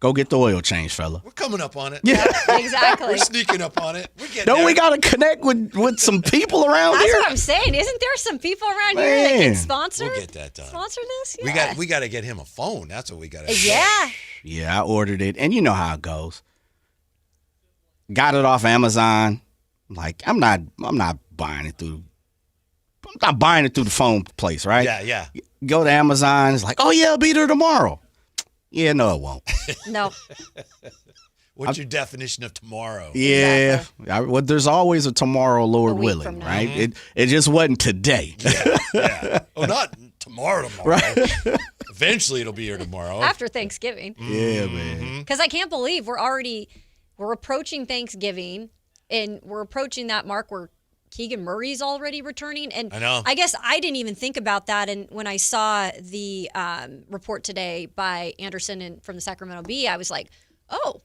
go get the oil change, fella. We're coming up on it. Yeah. Exactly. We're sneaking up on it. We're getting Don't there. we got to connect with some people around That's here? what I'm saying. Isn't there some people around here that can sponsor? We'll get that done. Sponsor this? Yeah. We got to get him a phone. That's what we got to do. Yeah. Yeah, I ordered it, and you know how it goes. Got it off Amazon. Like, I'm not buying it through. I'm not buying it through the phone place, right? Yeah. Go to Amazon. It's like, oh yeah, it'll be there tomorrow. Yeah, no, it won't. No. What's your definition of tomorrow? Yeah. Well, there's always a tomorrow, Lord willing, right? It just wasn't today. Yeah. Oh, not tomorrow. Right. Eventually, it'll be here tomorrow. After Thanksgiving. Yeah, man. Because I can't believe we're approaching Thanksgiving, and we're approaching that mark where Keegan Murray's already returning. And I know. I guess I didn't even think about that. And when I saw the report today by Anderson from the Sacramento Bee, I was like, oh,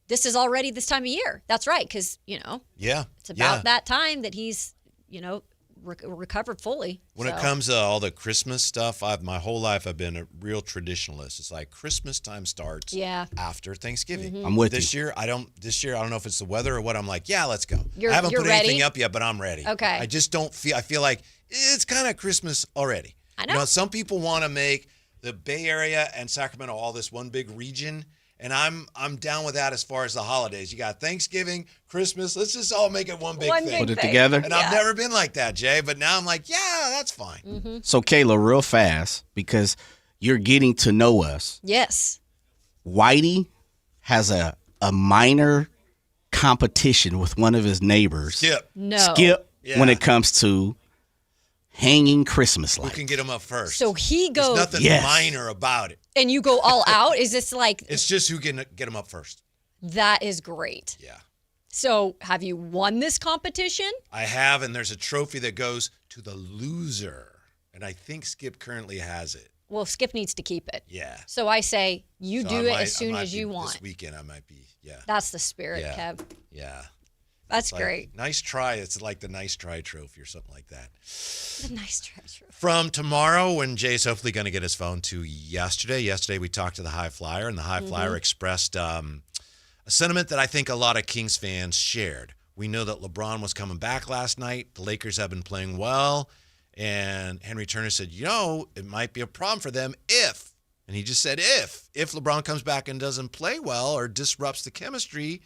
this is already this time of year. That's right. Because, it's about that time that he's, recovered fully. When it comes to all the Christmas stuff, my whole life I've been a real traditionalist. It's like Christmas time starts after Thanksgiving. I'm with this you. year, I don't know if it's the weather or what. I'm like, yeah, let's go. You're I haven't put ready? anything up yet, but I'm ready. Okay. I just don't I feel like it's kind of Christmas already. I know. Some people want to make the Bay Area and Sacramento all this one big region. And I'm down with that as far as the holidays. You got Thanksgiving, Christmas. Let's just all make it one big thing. Put it together. And I've never been like that, Jay. But now I'm like, yeah, that's fine. Mm-hmm. So, Kayla, real fast, because you're getting to know us. Yes. Whitey has a minor competition with one of his neighbors. Skip. When it comes to hanging Christmas lights. Who can get him up first? So he goes. There's nothing minor about it. And you go all out? Is this like. It's just who can get him up first. That is great. Yeah. So have you won this competition? I have, and there's a trophy that goes to the loser. And I think Skip currently has it. Well, Skip needs to keep it. Yeah. So I say you do it as soon as you want. This weekend I might be, That's the spirit, Kev. Yeah. That's like, great. Nice try. It's like the nice try trophy or something like that. The nice try trophy. From tomorrow, when Jay's hopefully going to get his phone, to yesterday. Yesterday we talked to the High Flyer, and the High Flyer expressed a sentiment that I think a lot of Kings fans shared. We know that LeBron was coming back last night. The Lakers have been playing well. And Henry Turner said, it might be a problem for them if, and he just said if LeBron comes back and doesn't play well or disrupts the chemistry,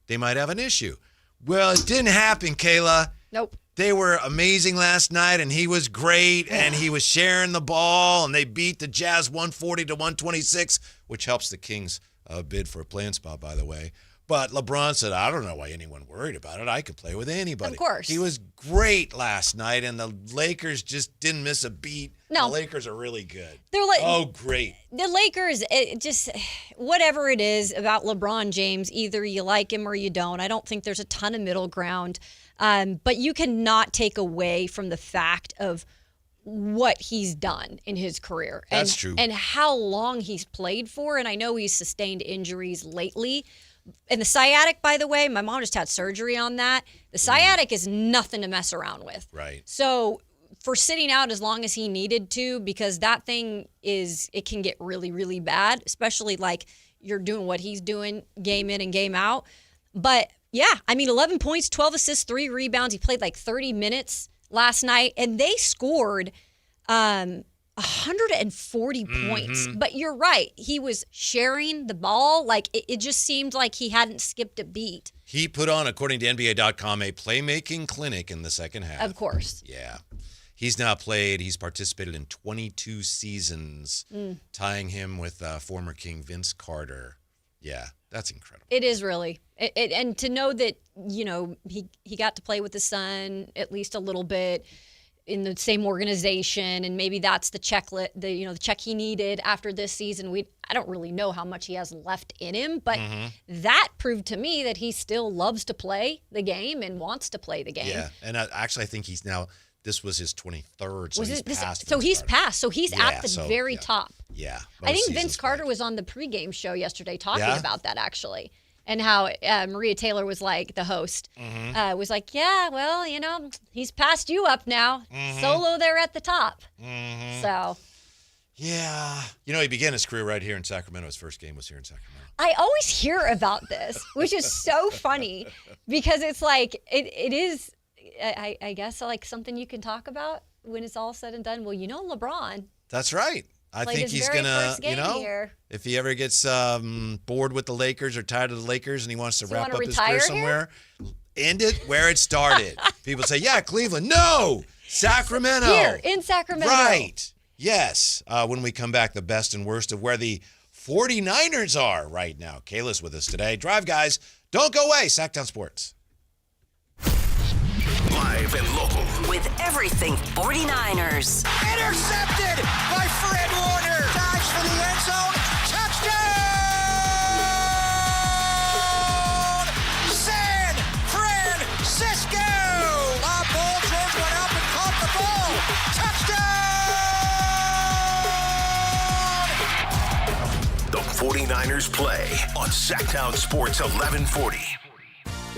they might have an issue. Well, it didn't happen, Kayla. Nope. They were amazing last night, and he was great, and he was sharing the ball, and they beat the Jazz 140-126, which helps the Kings bid for a playing spot, by the way. But LeBron said, I don't know why anyone worried about it. I could play with anybody. Of course. He was great last night, and the Lakers just didn't miss a beat. No. The Lakers are really good. They're great. The Lakers, whatever it is about LeBron James, either you like him or you don't. I don't think there's a ton of middle ground. But you cannot take away from the fact of what he's done in his career. That's true. And how long he's played for. And I know he's sustained injuries lately. And the sciatic, by the way, my mom just had surgery on that. The sciatic is nothing to mess around with. Right. So for sitting out as long as he needed to, because that thing it can get really, really bad, especially like you're doing what he's doing game in and game out. But yeah, 11 points, 12 assists, 3 rebounds. He played like 30 minutes last night, and they scored 140 points. But you're right. He was sharing the ball. Like it just seemed like he hadn't skipped a beat. He put on, according to NBA.com, a playmaking clinic in the second half. Of course. Yeah. He's participated in 22 seasons, tying him with former King Vince Carter Yeah, that's incredible. It is really. And to know that, he got to play with his son at least a little bit in the same organization, and maybe that's the check he needed after this season. I don't really know how much he has left in him, but that proved to me that he still loves to play the game and wants to play the game. Yeah, and I think he's now. This was his 23rd, so he's passed. So he's passed. So he's at the very top. Yeah. I think Vince Carter was on the pregame show yesterday talking about that, actually, and how Maria Taylor was like, the host, was like, yeah, well, he's passed you up now. Solo there at the top. So. Yeah. He began his career right here in Sacramento. His first game was here in Sacramento. I always hear about this, which is so funny because it's like, it is, I guess, like something you can talk about when it's all said and done. Well, LeBron. That's right. I think he's going to, if he ever gets bored with the Lakers or tired of the Lakers and he wants to wrap up his career somewhere, end it where it started. People say, yeah, Cleveland. No, Sacramento. Here, in Sacramento. Right. Yes. When we come back, the best and worst of where the 49ers are right now. Kayla's with us today. Drive, guys. Don't go away. Sactown Sports. Live and local. With everything 49ers. Intercepted by Fred Warner. Dives for the end zone. Touchdown! San Francisco! Bob George went up and caught the ball. Touchdown! The 49ers play on Sactown Sports 1140.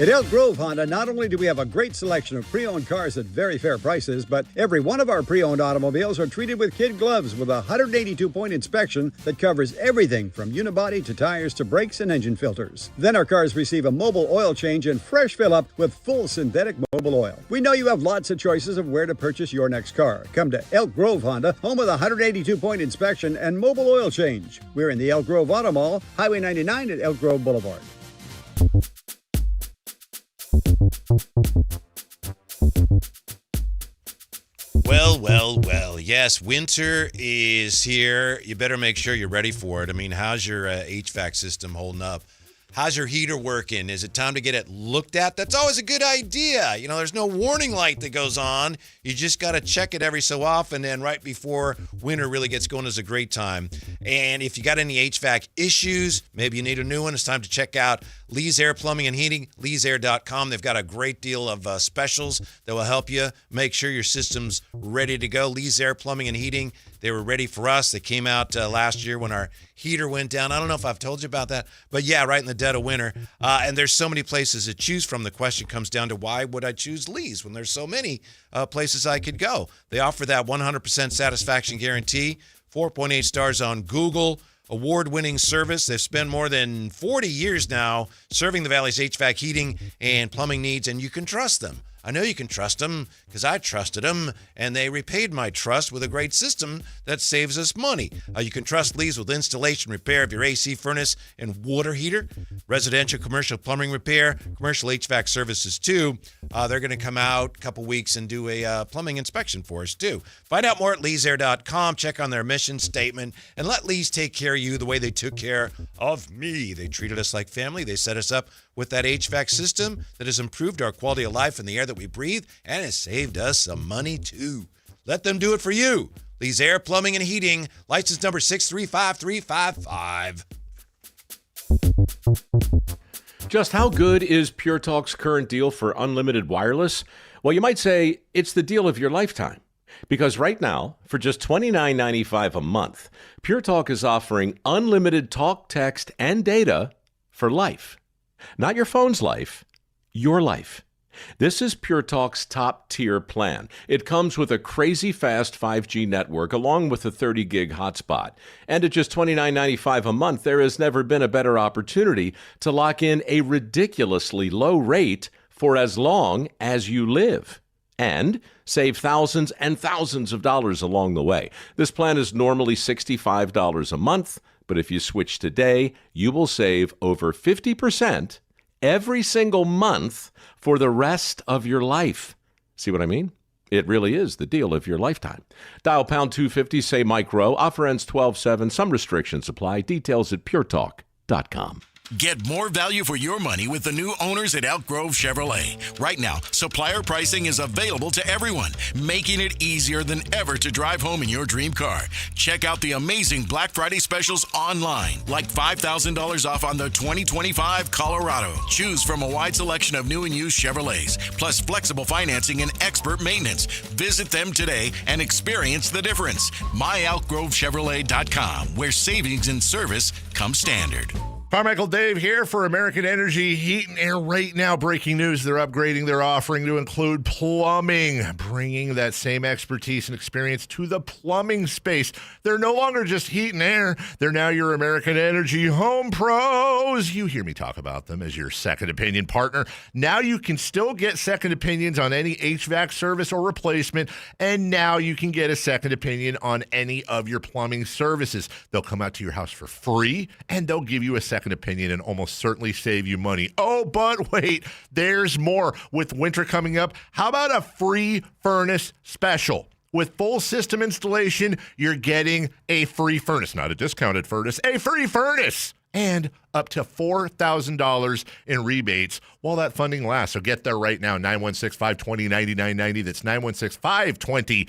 At Elk Grove Honda, not only do we have a great selection of pre-owned cars at very fair prices, but every one of our pre-owned automobiles are treated with kid gloves with a 182-point inspection that covers everything from unibody to tires to brakes and engine filters. Then our cars receive a mobile oil change and fresh fill-up with full synthetic mobile oil. We know you have lots of choices of where to purchase your next car. Come to Elk Grove Honda, home with a 182-point inspection and mobile oil change. We're in the Elk Grove Auto Mall, Highway 99 at Elk Grove Boulevard. Well. Yes, winter is here. You better make sure you're ready for it. I mean, how's your HVAC system holding up? How's your heater working? Is it time to get it looked at? That's always a good idea. There's no warning light that goes on. You just got to check it every so often, and right before winter really gets going is a great time. And if you got any HVAC issues, maybe you need a new one, it's time to check out Lee's Air Plumbing and Heating, leesair.com. They've got a great deal of specials that will help you make sure your system's ready to go. Lee's Air Plumbing and Heating, they were ready for us. They came out last year when our heater went down. I don't know if I've told you about that, but yeah, right in the dead of winter. And there's so many places to choose from. The question comes down to why would I choose Lee's when there's so many places I could go? They offer that 100% satisfaction guarantee, 4.8 stars on Google, award-winning service. They've spent more than 40 years now serving the Valley's HVAC heating and plumbing needs, and you can trust them. I know you can trust them because I trusted them, and they repaid my trust with a great system that saves us money. You can trust Lee's with installation repair of your AC furnace and water heater, residential, commercial plumbing repair, commercial HVAC services too. They're going to come out a couple weeks and do a plumbing inspection for us too. Find out more at leesair.com. Check on their mission statement and let Lee's take care of you the way they took care of me. They treated us like family. They set us up with that HVAC system that has improved our quality of life and the air that we breathe, and has saved us some money too. Let them do it for you. Lee's Air Plumbing and Heating, license number 635355. Just how good is Pure Talk's current deal for unlimited wireless? Well, you might say it's the deal of your lifetime. Because right now, for just $29.95 a month, Pure Talk is offering unlimited talk, text, and data for life. Not your phone's life, your life. This is Pure Talk's top-tier plan. It comes with a crazy fast 5G network along with a 30-gig hotspot. And at just $29.95 a month, there has never been a better opportunity to lock in a ridiculously low rate for as long as you live. And save thousands and thousands of dollars along the way. This plan is normally $65 a month, but if you switch today, you will save over 50% every single month for the rest of your life. See what I mean? It really is the deal of your lifetime. Dial pound 250, say Mike Rowe. Offer ends 12/7. Some restrictions apply. Details at puretalk.com. Chevrolet.com. Get more value for your money with the new owners at Elk Grove Chevrolet. Right now, supplier pricing is available to everyone, making it easier than ever to drive home in your dream car. Check out the amazing Black Friday specials online, like $5,000 off on the 2025 Colorado. Choose from a wide selection of new and used Chevrolets, plus flexible financing and expert maintenance. Visit them today and experience the difference. MyElkGroveChevrolet.com, where savings and service come standard. Carmichael Dave here for American Energy Heat and Air. Right now, breaking news, they're upgrading their offering to include plumbing, bringing that same expertise and experience to the plumbing space. They're no longer just heat and air. They're now your American Energy home pros. You hear me talk about them as your second opinion partner. Now you can still get second opinions on any HVAC service or replacement, and now you can get a second opinion on any of your plumbing services. They'll come out to your house for free, and they'll give you a second opinion and almost certainly save you money. Oh, but wait, there's more. With winter coming up, how about a free furnace special? With full system installation, you're getting a free furnace, not a discounted furnace, a free furnace, and up to $4,000 in rebates while that funding lasts. So get there right now, 916-520-9990. That's 916-520-9990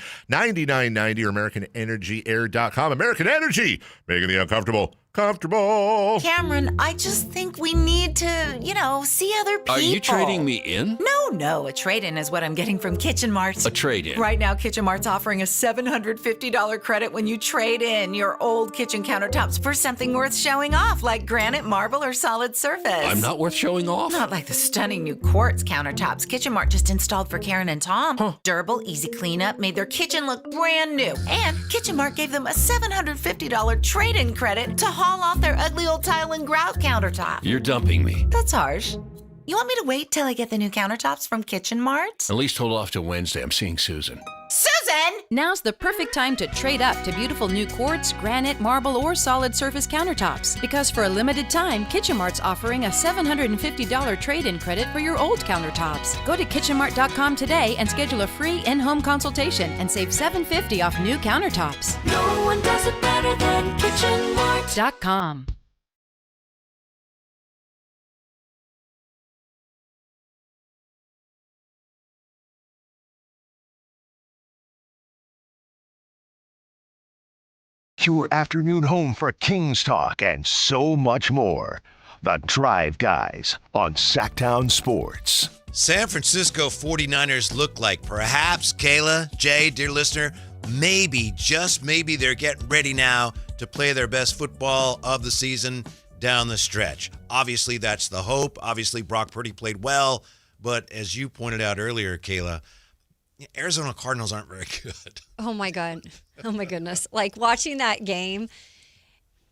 or AmericanEnergyAir.com. American Energy, making the uncomfortable comfortable. Cameron, I just think we need to, see other people. Are you trading me in? No. A trade-in is what I'm getting from Kitchen Mart. A trade-in? Right now, Kitchen Mart's offering a $750 credit when you trade in your old kitchen countertops for something worth showing off, like granite, marble, or solid surface. I'm not worth showing off? Not like the stunning new quartz countertops Kitchen Mart just installed for Karen and Tom. Huh. Durable, easy cleanup, made their kitchen look brand new. And Kitchen Mart gave them a $750 trade-in credit to haul off their ugly old tile and grout countertop. You're dumping me. That's harsh. You want me to wait till I get the new countertops from Kitchen Mart? At least hold off till Wednesday. I'm seeing Susan. Susan! Now's the perfect time to trade up to beautiful new quartz, granite, marble, or solid surface countertops. Because for a limited time, Kitchen Mart's offering a $750 trade-in credit for your old countertops. Go to KitchenMart.com today and schedule a free in-home consultation and save $750 off new countertops. No one does it better than KitchenMart.com. Your afternoon home for Kings talk and so much more. The Drive Guys on Sactown Sports. San Francisco 49ers look like perhaps, Kayla, Jay, dear listener, maybe, just maybe they're getting ready now to play their best football of the season down the stretch. Obviously, that's the hope. Obviously, Brock Purdy played well. But as you pointed out earlier, Kayla, Arizona Cardinals aren't very good. Oh, my God. Oh, my goodness. Like, watching that game,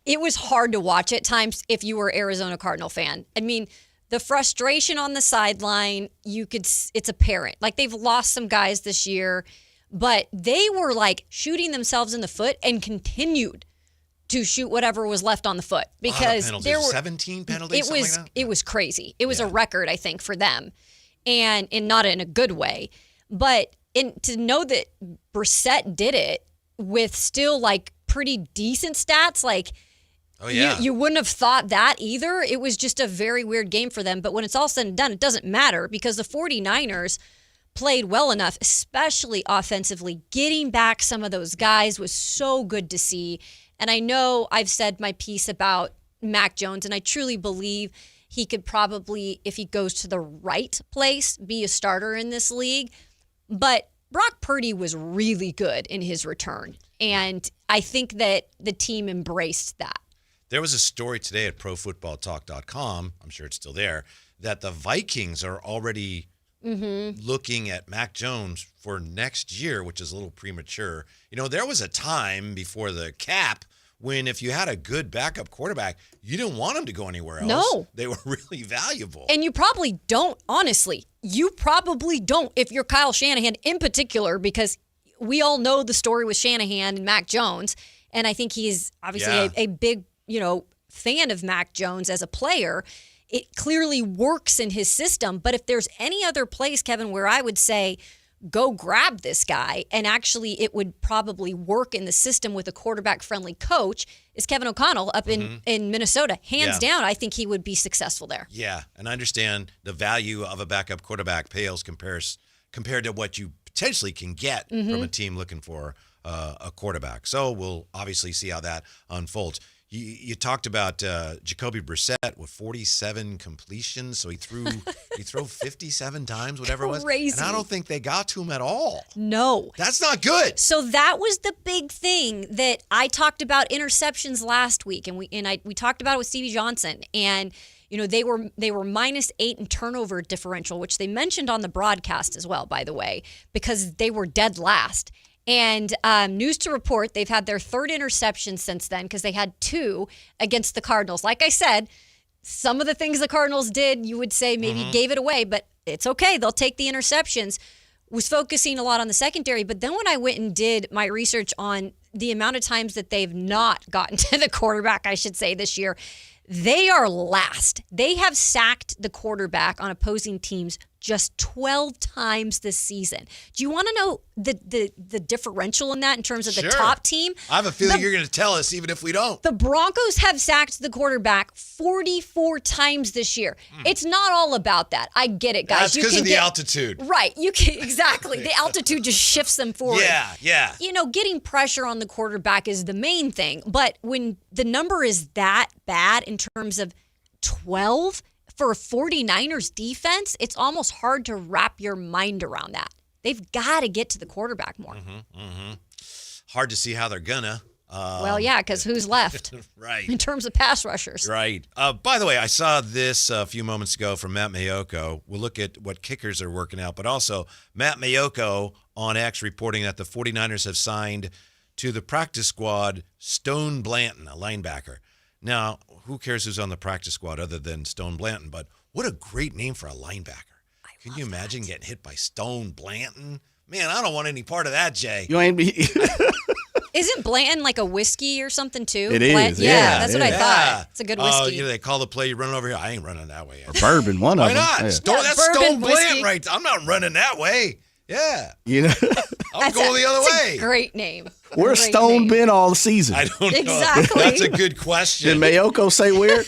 it was hard to watch at times if you were an Arizona Cardinal fan. I mean, the frustration on the sideline, it's apparent. Like, they've lost some guys this year, but they were, like, shooting themselves in the foot and continued to shoot whatever was left on the foot. Because there were 17 penalties, it was crazy. It was a record, I think, for them, and not in a good way. But to know that Brissett did it with still like pretty decent stats, like you wouldn't have thought that either. It was just a very weird game for them. But when it's all said and done, it doesn't matter because the 49ers played well enough, especially offensively. Getting back some of those guys was so good to see. And I know I've said my piece about Mac Jones, and I truly believe he could probably, if he goes to the right place, be a starter in this league. But Brock Purdy was really good in his return, and I think that the team embraced that. There was a story today at ProFootballTalk.com, I'm sure it's still there, that the Vikings are already looking at Mac Jones for next year, which is a little premature. There was a time before the cap when if you had a good backup quarterback, you didn't want him to go anywhere else. No. They were really valuable. And you probably don't, honestly. You probably don't if you're Kyle Shanahan in particular, because we all know the story with Shanahan and Mac Jones. And I think he's obviously a big, fan of Mac Jones as a player. It clearly works in his system. But if there's any other place, Kevin, where I would say go grab this guy, and actually it would probably work in the system with a quarterback-friendly coach, is Kevin O'Connell up in Minnesota. Hands down, I think he would be successful there. Yeah, and I understand the value of a backup quarterback pales compared to what you potentially can get from a team looking for a quarterback. So we'll obviously see how that unfolds. You talked about Jacoby Brissett with 47 completions, so he threw 57 times, whatever it was. Crazy. And I don't think they got to him at all. No. That's not good. So that was the big thing that I talked about interceptions last week, and we talked about it with Stevie Johnson, and they were -8 in turnover differential, which they mentioned on the broadcast as well, by the way, because they were dead last. And news to report, they've had their third interception since then because they had 2 against the Cardinals. Like I said, some of the things the Cardinals did, you would say maybe gave it away, but it's okay. They'll take the interceptions. Was focusing a lot on the secondary, but then when I went and did my research on the amount of times that they've not gotten to the quarterback, I should say, this year, they are last. They have sacked the quarterback on opposing teams just 12 times this season. Do you want to know the differential in that in terms of the top team? I have a feeling you're going to tell us even if we don't. The Broncos have sacked the quarterback 44 times this year. It's not all about that. I get it, guys. That's because of the altitude. Right. Exactly. The altitude just shifts them forward. Yeah. Getting pressure on the quarterback is the main thing. But when the number is that bad in terms of 12 for a 49ers defense, it's almost hard to wrap your mind around that. They've got to get to the quarterback more. Hard to see how they're gonna. Well, yeah, because who's left? Right. In terms of pass rushers. Right. By the way, I saw this a few moments ago from Matt Mayoko. We'll look at what kickers are working out, but also Matt Mayoko on X reporting that the 49ers have signed to the practice squad Stone Blanton, a linebacker. Now, who cares who's on the practice squad other than Stone Blanton? But what a great name for a linebacker. Can you imagine getting hit by Stone Blanton? Man, I don't want any part of that, Jay. You ain't be. Isn't Blanton like a whiskey or something too? It is. Yeah, that's what I thought. It's a good whiskey. They call the play, you run over here. I ain't running that way. Or bourbon, one of them. Why not? Yeah. That's Stone Blanton right there. I'm not running that way. Yeah. I'm going the other way. A great name. Where's Stone been all season? I don't know. Exactly. That's a good question. Did Mayoko say where?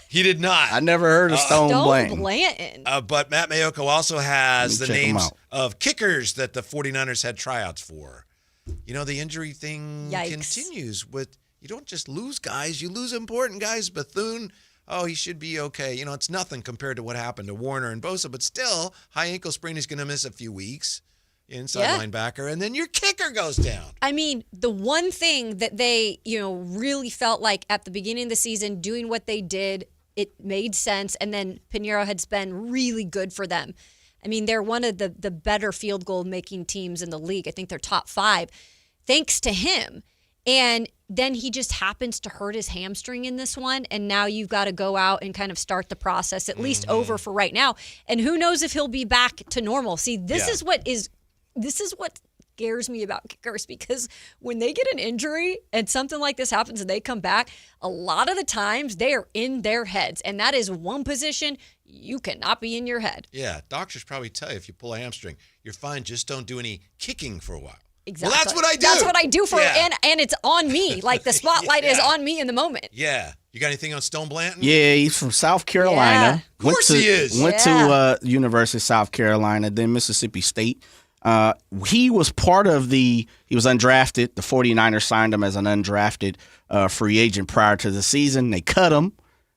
He did not. I never heard of Stone Blanton. But Matt Mayoko also has the check him names out. of kickers that the 49ers had tryouts for. The injury thing Yikes. continues with, you don't just lose guys, you lose important guys. Bethune, he should be okay. It's nothing compared to what happened to Warner and Bosa, but still, high ankle sprain is going to miss a few weeks. Inside linebacker, and then your kicker goes down. I mean, the one thing that they, really felt like at the beginning of the season, doing what they did, it made sense, and then Pinheiro has been really good for them. I mean, they're one of the better field goal making teams in the league. I think they're top 5, thanks to him. And then he just happens to hurt his hamstring in this one, and now you've got to go out and kind of start the process, at least over for right now. And who knows if he'll be back to normal. See, this is what scares me about kickers, because when they get an injury and something like this happens and they come back, a lot of the times they are in their heads. And that is one position you cannot be in your head. Yeah, doctors probably tell you if you pull a hamstring, you're fine. Just don't do any kicking for a while. Exactly. Well, that's what I do. That's what I do and it's on me. Like the spotlight is on me in the moment. Yeah. You got anything on Stone Blanton? Yeah, he's from South Carolina. Of course he is. Went to University of South Carolina, then Mississippi State. He was part of he was undrafted. The 49ers signed him as an undrafted free agent prior to the season. They cut him,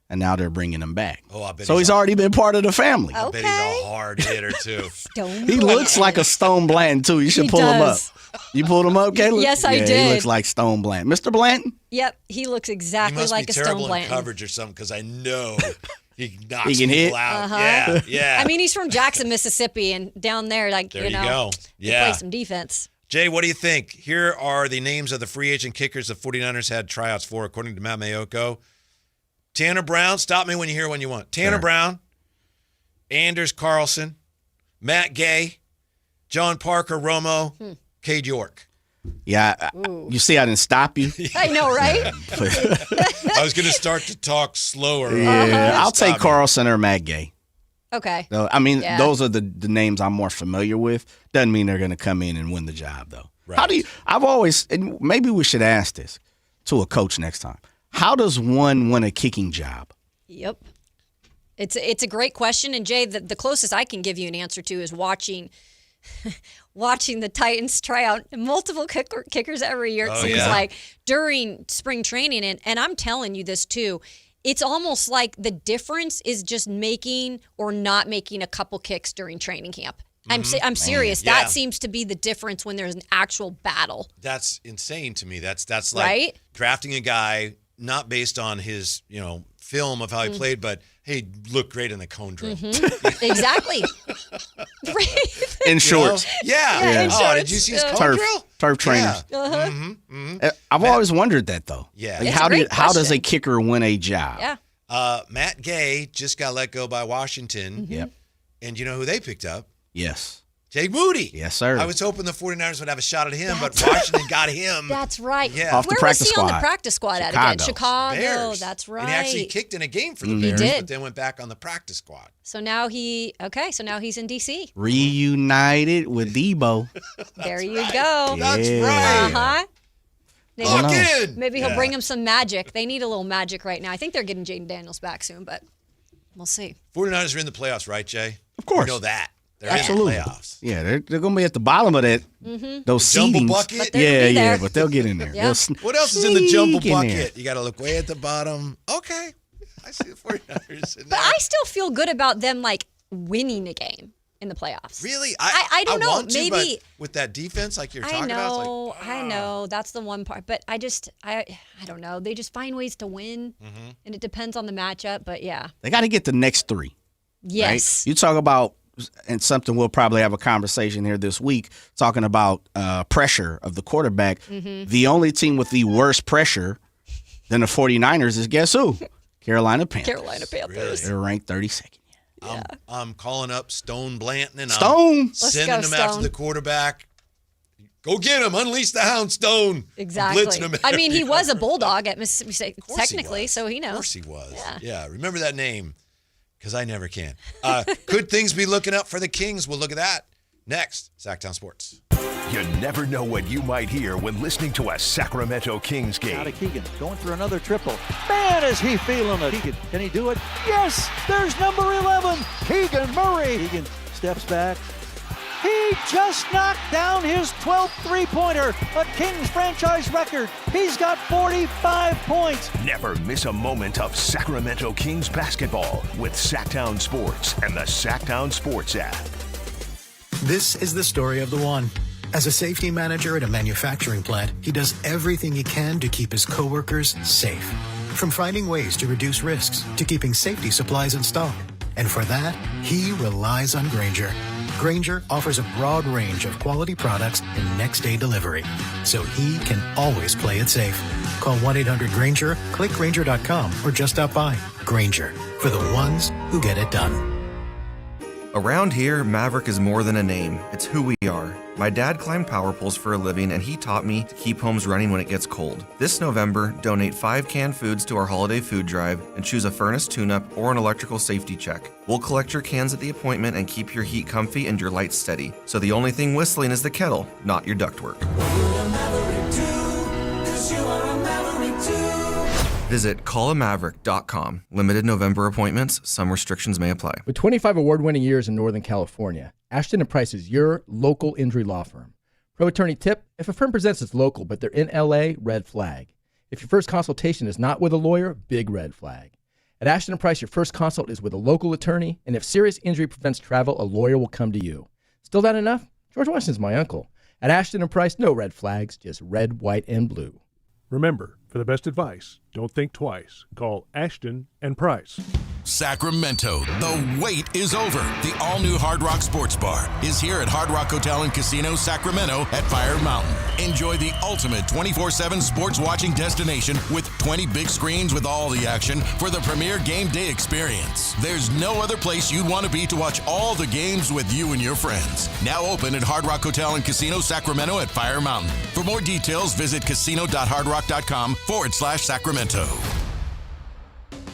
and now they're bringing him back. Oh, I bet so he's already been part of the family. I bet he's a hard hitter, too. He looks like a Stone Blanton, too. You should pull him up. You pulled him up, Caleb? Yes, I did. He looks like Stone Blanton. Mr. Blanton? Yep, he looks exactly like a Stone Blanton. He must be terrible in Blanton. coverage or something, because I know he knocks He can people hit? out. Yeah. I mean, he's from Jackson, Mississippi, and down there, There you go. they Yeah. play some defense. Jay, what do you think? Here are the names of the free agent kickers the 49ers had tryouts for, according to Matt Mayoko. Tanner Brown, stop me when you hear one you want. Tanner Brown, Anders Carlson, Matt Gay, John Parker Romo, Cade York. Yeah, you see I didn't stop you? I know, right? I was going to start to talk slower. Yeah, I'll take Carlson or Matt Gay. Okay. So, I mean, Yeah. those are the names I'm more familiar with. Doesn't mean they're going to come in and win the job, though. Right. How do you? I've always, and maybe we should ask this to a coach next time. How does one win a kicking job? Yep. It's a great question. And Jay, the closest I can give you an answer to is watching the Titans try out multiple kickers every year. It seems like during spring training. And I'm telling you this too. It's almost like the difference is just making or not making a couple kicks during training camp. I'm serious. Yeah. That seems to be the difference when there's an actual battle. That's insane to me. That's like Right? drafting a guy not based on his, film of how he played, but hey, look great in the cone drill. Exactly. In shorts. Yeah. in Oh, shorts. did you see his cone drill? Turf trainers. I've always wondered that, though. Yeah. Like, It's a great how does a question. kicker win a job? Yeah. Matt Gay just got let go by Washington. Yep. And you know who they picked up? Yes. Jake Moody. Yes, sir. I was hoping the 49ers would have a shot at him, but Washington got him. That's right. Yeah. Off the Where practice was he on the squad. practice squad at again? Chicago. Bears. That's right. And he actually kicked in a game for the He Bears, did. but then went back on the practice squad. So now he's in DC. Reunited with Debo. There you go. That's Yeah. right. Uh-huh. Maybe, Lock in. maybe he'll Yeah. bring him some magic. They need a little magic right now. I think they're getting Jaden Daniels back soon, but we'll see. 49ers are in the playoffs, right, Jay? Of course. You know that. They're Absolutely. in the playoffs. Yeah, they're going to be at the bottom of that. Those Jumbo seedings. bucket? But they're gonna be there. But they'll get in there. Yeah. They'll What else is in the jumbo sneak in there. bucket? You got to look way at the bottom. Okay. I see the 49ers in But there. I still feel good about them winning a game in the playoffs. Really? I don't know. Want to, Maybe but with that defense like you're talking I about, know, it's I know. That's the one part. But I don't know. They just find ways to win, and it depends on the matchup. But yeah, They got to get the next three. yes, Right? You talk about, and something we'll probably have a conversation here this week, talking about pressure of the quarterback. The only team with the worst pressure than the 49ers is guess who? Carolina Panthers. Carolina Panthers. Really? They're ranked 32nd. I'm calling up Stone Blanton and Stone. I'm Let's sending go, him after Stone. the quarterback. Go get him. Unleash the hound, Stone. exactly. Blitzing him I mean, he every was a yard. bulldog at Mississippi State, Of course he technically, was. so he Of knows. course he was. Yeah. Remember that name, because I never can. Could things be looking up for the Kings? We'll look at that next. Sactown Sports. You never know what you might hear when listening to a Sacramento Kings Now game. to Keegan, going for another triple. Man, is he feeling it. Keegan, can he do it? Yes, there's number 11, Keegan Murray. Keegan steps back. He just knocked down his 12th three-pointer, a Kings franchise record. He's got 45 points. Never miss a moment of Sacramento Kings basketball with Sactown Sports and the Sactown Sports app. This is the story of the one. As a safety manager at a manufacturing plant, he does everything he can to keep his coworkers safe. From finding ways to reduce risks to keeping safety supplies in stock. And for that, he relies on Grainger. Grainger offers a broad range of quality products and next-day delivery, so he can always play it safe. Call 1-800-GRAINGER, click Grainger.com, or just stop by. Grainger, for the ones who get it done. Around here, Maverick is more than a name. It's who we are. My dad climbed power poles for a living, and he taught me to keep homes running when it gets cold. This November, donate 5 canned foods to our holiday food drive and choose a furnace tune-up or an electrical safety check. We'll collect your cans at the appointment and keep your heat comfy and your lights steady. So the only thing whistling is the kettle, not your ductwork. Visit callamaverick.com. Limited November appointments. Some restrictions may apply. With 25 award-winning years in Northern California, Ashton & Price is your local injury law firm. Pro attorney tip: if a firm presents it's local but they're in LA, red flag. If your first consultation is not with a lawyer, big red flag. At Ashton & Price, your first consult is with a local attorney, and if serious injury prevents travel, a lawyer will come to you. Still not enough? George Washington's my uncle. At Ashton & Price, no red flags, just red, white, and blue. Remember, for the best advice, don't think twice. Call Ashton and Price. Sacramento, the wait is over. The all-new Hard Rock Sports Bar is here at Hard Rock Hotel and Casino Sacramento at Fire Mountain. Enjoy the ultimate 24/7 sports watching destination with 20 big screens with all the action for the premier game day experience. There's no other place you'd want to be to watch all the games with you and your friends. Now open at Hard Rock Hotel and Casino Sacramento at Fire Mountain. For more details, visit casino.hardrock.com/Sacramento.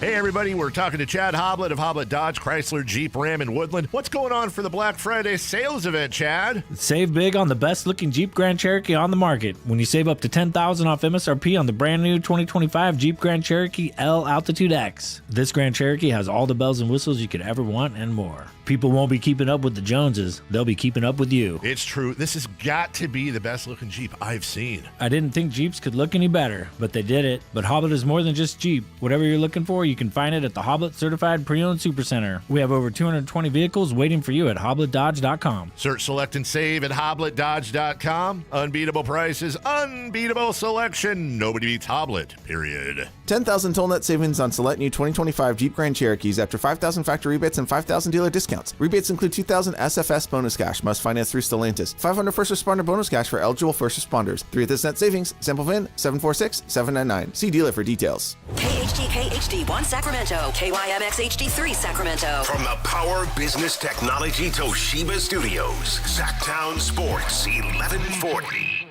Hey, everybody, we're talking to Chad Hoblet of Hoblet Dodge, Chrysler, Jeep, Ram, and Woodland. What's going on for the Black Friday sales event, Chad? Save big on the best-looking Jeep Grand Cherokee on the market when you save up to $10,000 off MSRP on the brand-new 2025 Jeep Grand Cherokee L Altitude X. This Grand Cherokee has all the bells and whistles you could ever want and more. People won't be keeping up with the Joneses. They'll be keeping up with you. It's true. This has got to be the best-looking Jeep I've seen. I didn't think Jeeps could look any better, but they did it. But Hoblet is more than just Jeep. Whatever you're looking for, you can find it at the Hoblet Certified Pre-Owned Supercenter. We have over 220 vehicles waiting for you at HobletDodge.com. Search, select, and save at HobletDodge.com. Unbeatable prices, unbeatable selection. Nobody beats Hoblet, period. 10,000 total net savings on select new 2025 Jeep Grand Cherokees after 5,000 factory rebates and 5,000 dealer discounts. Rebates include 2,000 SFS bonus cash, must finance through Stellantis. 500 first responder bonus cash for eligible first responders. 3 of this net savings. Sample VIN 746799. See dealer for details. KHTK HD1 Sacramento, KYMX HD3 Sacramento. From the Power Business Technology Toshiba Studios, Sactown Sports 1140.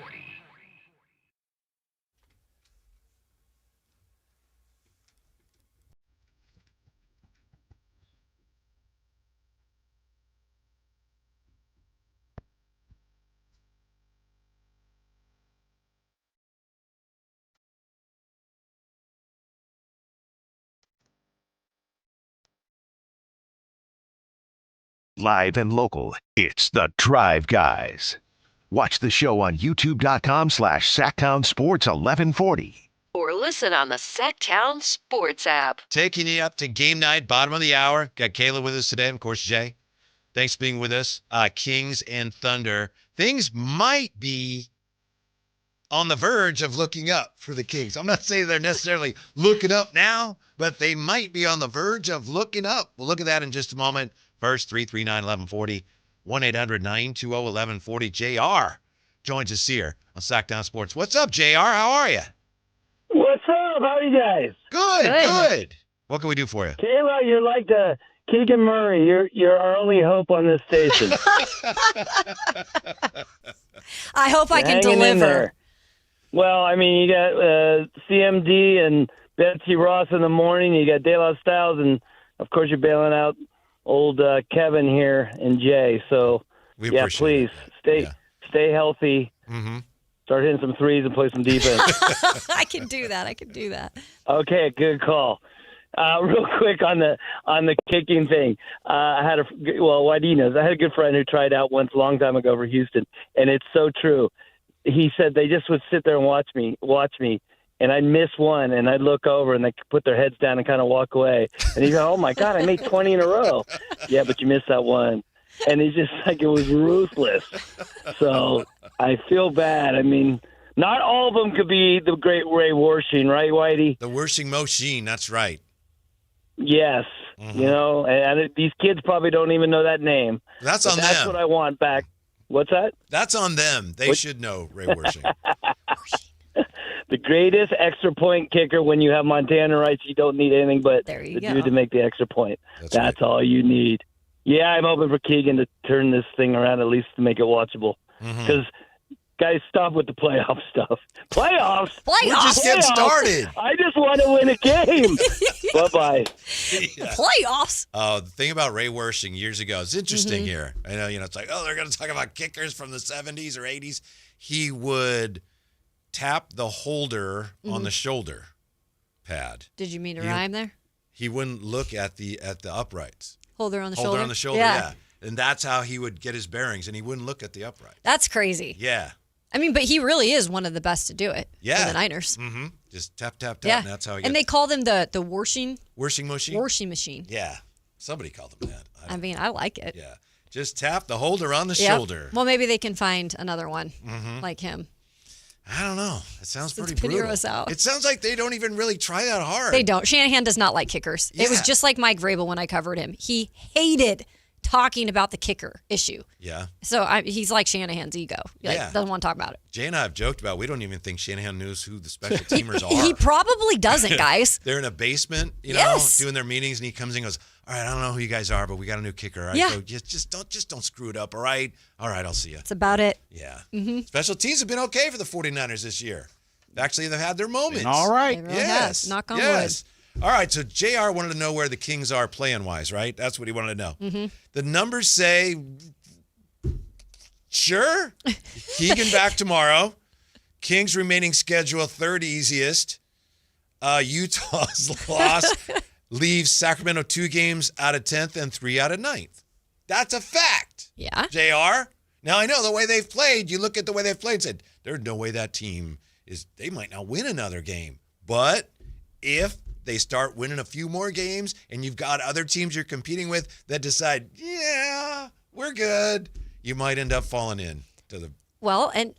Live and local, it's the Drive Guys. Watch the show on youtube.com/Sactown Sports 1140. Or listen on the Sactown Sports app. Taking you up to game night, bottom of the hour. Got Kayla with us today, and of course, Jay. Thanks for being with us. Kings and Thunder. Things might be on the verge of looking up for the Kings. I'm not saying they're necessarily looking up now, but they might be on the verge of looking up. We'll look at that in just a moment. First, 339-1140, 1-800-920-1140. JR joins us here on Sactown Sports. What's up, JR? How are you? What's up? How are you guys? Good. What can we do for you? Kayla, you're like the Keegan Murray. You're our only hope on this station. I hope I can Hanging in deliver. there. Well, I mean, you got CMD and Betsy Ross in the morning. You got De La Styles, and, of course, you're bailing out old Kevin here and Jay. So, yeah, please stay healthy. Mm-hmm. Start hitting some threes and play some defense. I can do that. Okay, good call. Real quick on the kicking thing. I had YD knows. I had a good friend who tried out once a long time ago for Houston, and it's so true. He said they just would sit there and watch me, and I'd miss one, and I'd look over, and they'd put their heads down and kind of walk away. And he'd go, "Oh my God, I made 20 in a row." Yeah, but you missed that one. And he's just like, it was ruthless. So I feel bad. I mean, not all of them could be the great Ray Warshing, right, Whitey? The Warshing Machine, that's right. Yes. Mm-hmm. You know, and these kids probably don't even know that name. That's on them. That's what I want back. What's that? That's on them. They should know Ray Warshing. The greatest extra point kicker when you have Montana rights, you don't need anything but the dude to make the extra point. That's all you need. Yeah, I'm hoping for Keegan to turn this thing around at least to make it watchable. Because, guys, stop with the playoff stuff. Playoffs? We're just getting started. I just want to win a game. Bye-bye. Playoffs? Oh, the thing about Ray Warshing years ago is interesting here. I know, it's like, they're going to talk about kickers from the 70s or 80s. He would tap the holder on the shoulder pad. Did you mean to rhyme there? He wouldn't look at the uprights. Holder on the shoulder? Holder on the shoulder, yeah. And that's how he would get his bearings, and he wouldn't look at the upright. That's crazy. Yeah. I mean, but he really is one of the best to do it for the Niners. Mm-hmm. Just tap, tap, tap, Yeah. and that's how he gets. And they call them the Warshing machine? Warshing machine. Yeah. Somebody called him that. I mean, I like it. Yeah. Just tap the holder on the Yep. shoulder. Well, maybe they can find another one like him. I don't know. It sounds pretty pity brutal. us out. It sounds like they don't even really try that hard. They don't. Shanahan does not like kickers. It was just like Mike Vrabel when I covered him. He hated talking about the kicker issue. Yeah. So he's like Shanahan's ego. Doesn't want to talk about it. Jay and I have joked about we don't even think Shanahan knows who the special teamers are. He probably doesn't, guys. They're in a basement, doing their meetings, and he comes in and goes, "All right, I don't know who you guys are, but we got a new kicker. All right, so just don't screw it up, all right? All right, I'll see you." That's about it. Yeah. Mm-hmm. Special teams have been okay for the 49ers this year. Actually, they've had their moments. All right. They really have. Knock on wood. All right, so JR wanted to know where the Kings are playing-wise, right? That's what he wanted to know. Mm-hmm. The numbers say, sure, Keegan back tomorrow. Kings remaining schedule, third easiest. Utah's loss leaves Sacramento 2 games out of 10th and 3 out of 9th. That's a fact. Yeah. JR. Now, I know the way they've played, you look at the way they've played and said, there's no way that team they might not win another game. But if they start winning a few more games and you've got other teams you're competing with that decide, yeah, we're good, you might end up falling in to the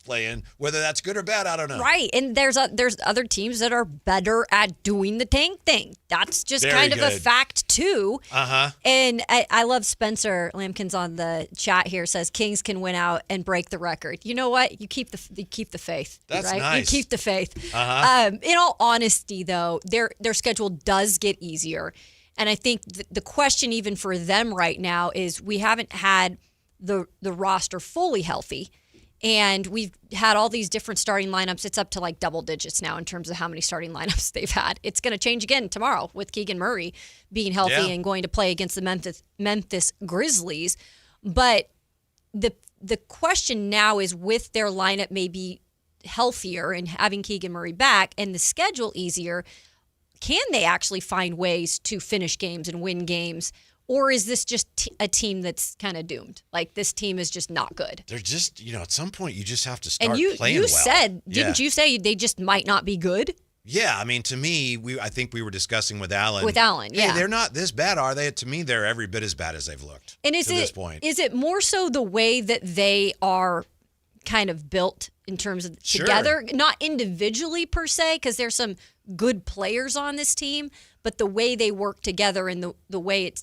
play-in. Whether that's good or bad, I don't know. Right, and there's other teams that are better at doing the tank thing. That's just Very kind of a good. fact too. Uh-huh. And I love Spencer Lampkins on the chat here says Kings can win out and break the record. You know what? You keep the faith. That's right? nice. You keep the faith. Uh-huh. In all honesty, though, their schedule does get easier, and I think the question even for them right now is we haven't had the roster fully healthy. And we've had all these different starting lineups. It's up to like double digits now in terms of how many starting lineups they've had. It's going to change again tomorrow with Keegan Murray being healthy and going to play against the Memphis Grizzlies. But the question now is with their lineup maybe healthier and having Keegan Murray back and the schedule easier, can they actually find ways to finish games and win games? Or is this just a team that's kind of doomed? Like, this team is just not good. They're just, at some point, you just have to start playing playing well. well. Didn't you say they just might not be good? Yeah, I mean, to me, I think we were discussing with Alan. Yeah. Hey, they're not this bad, are they? To me, they're every bit as bad as they've looked and to this point. Is it more so the way that they are kind of built in terms of together? Not individually per se, because there's some good players on this team, but the way they work together and the way it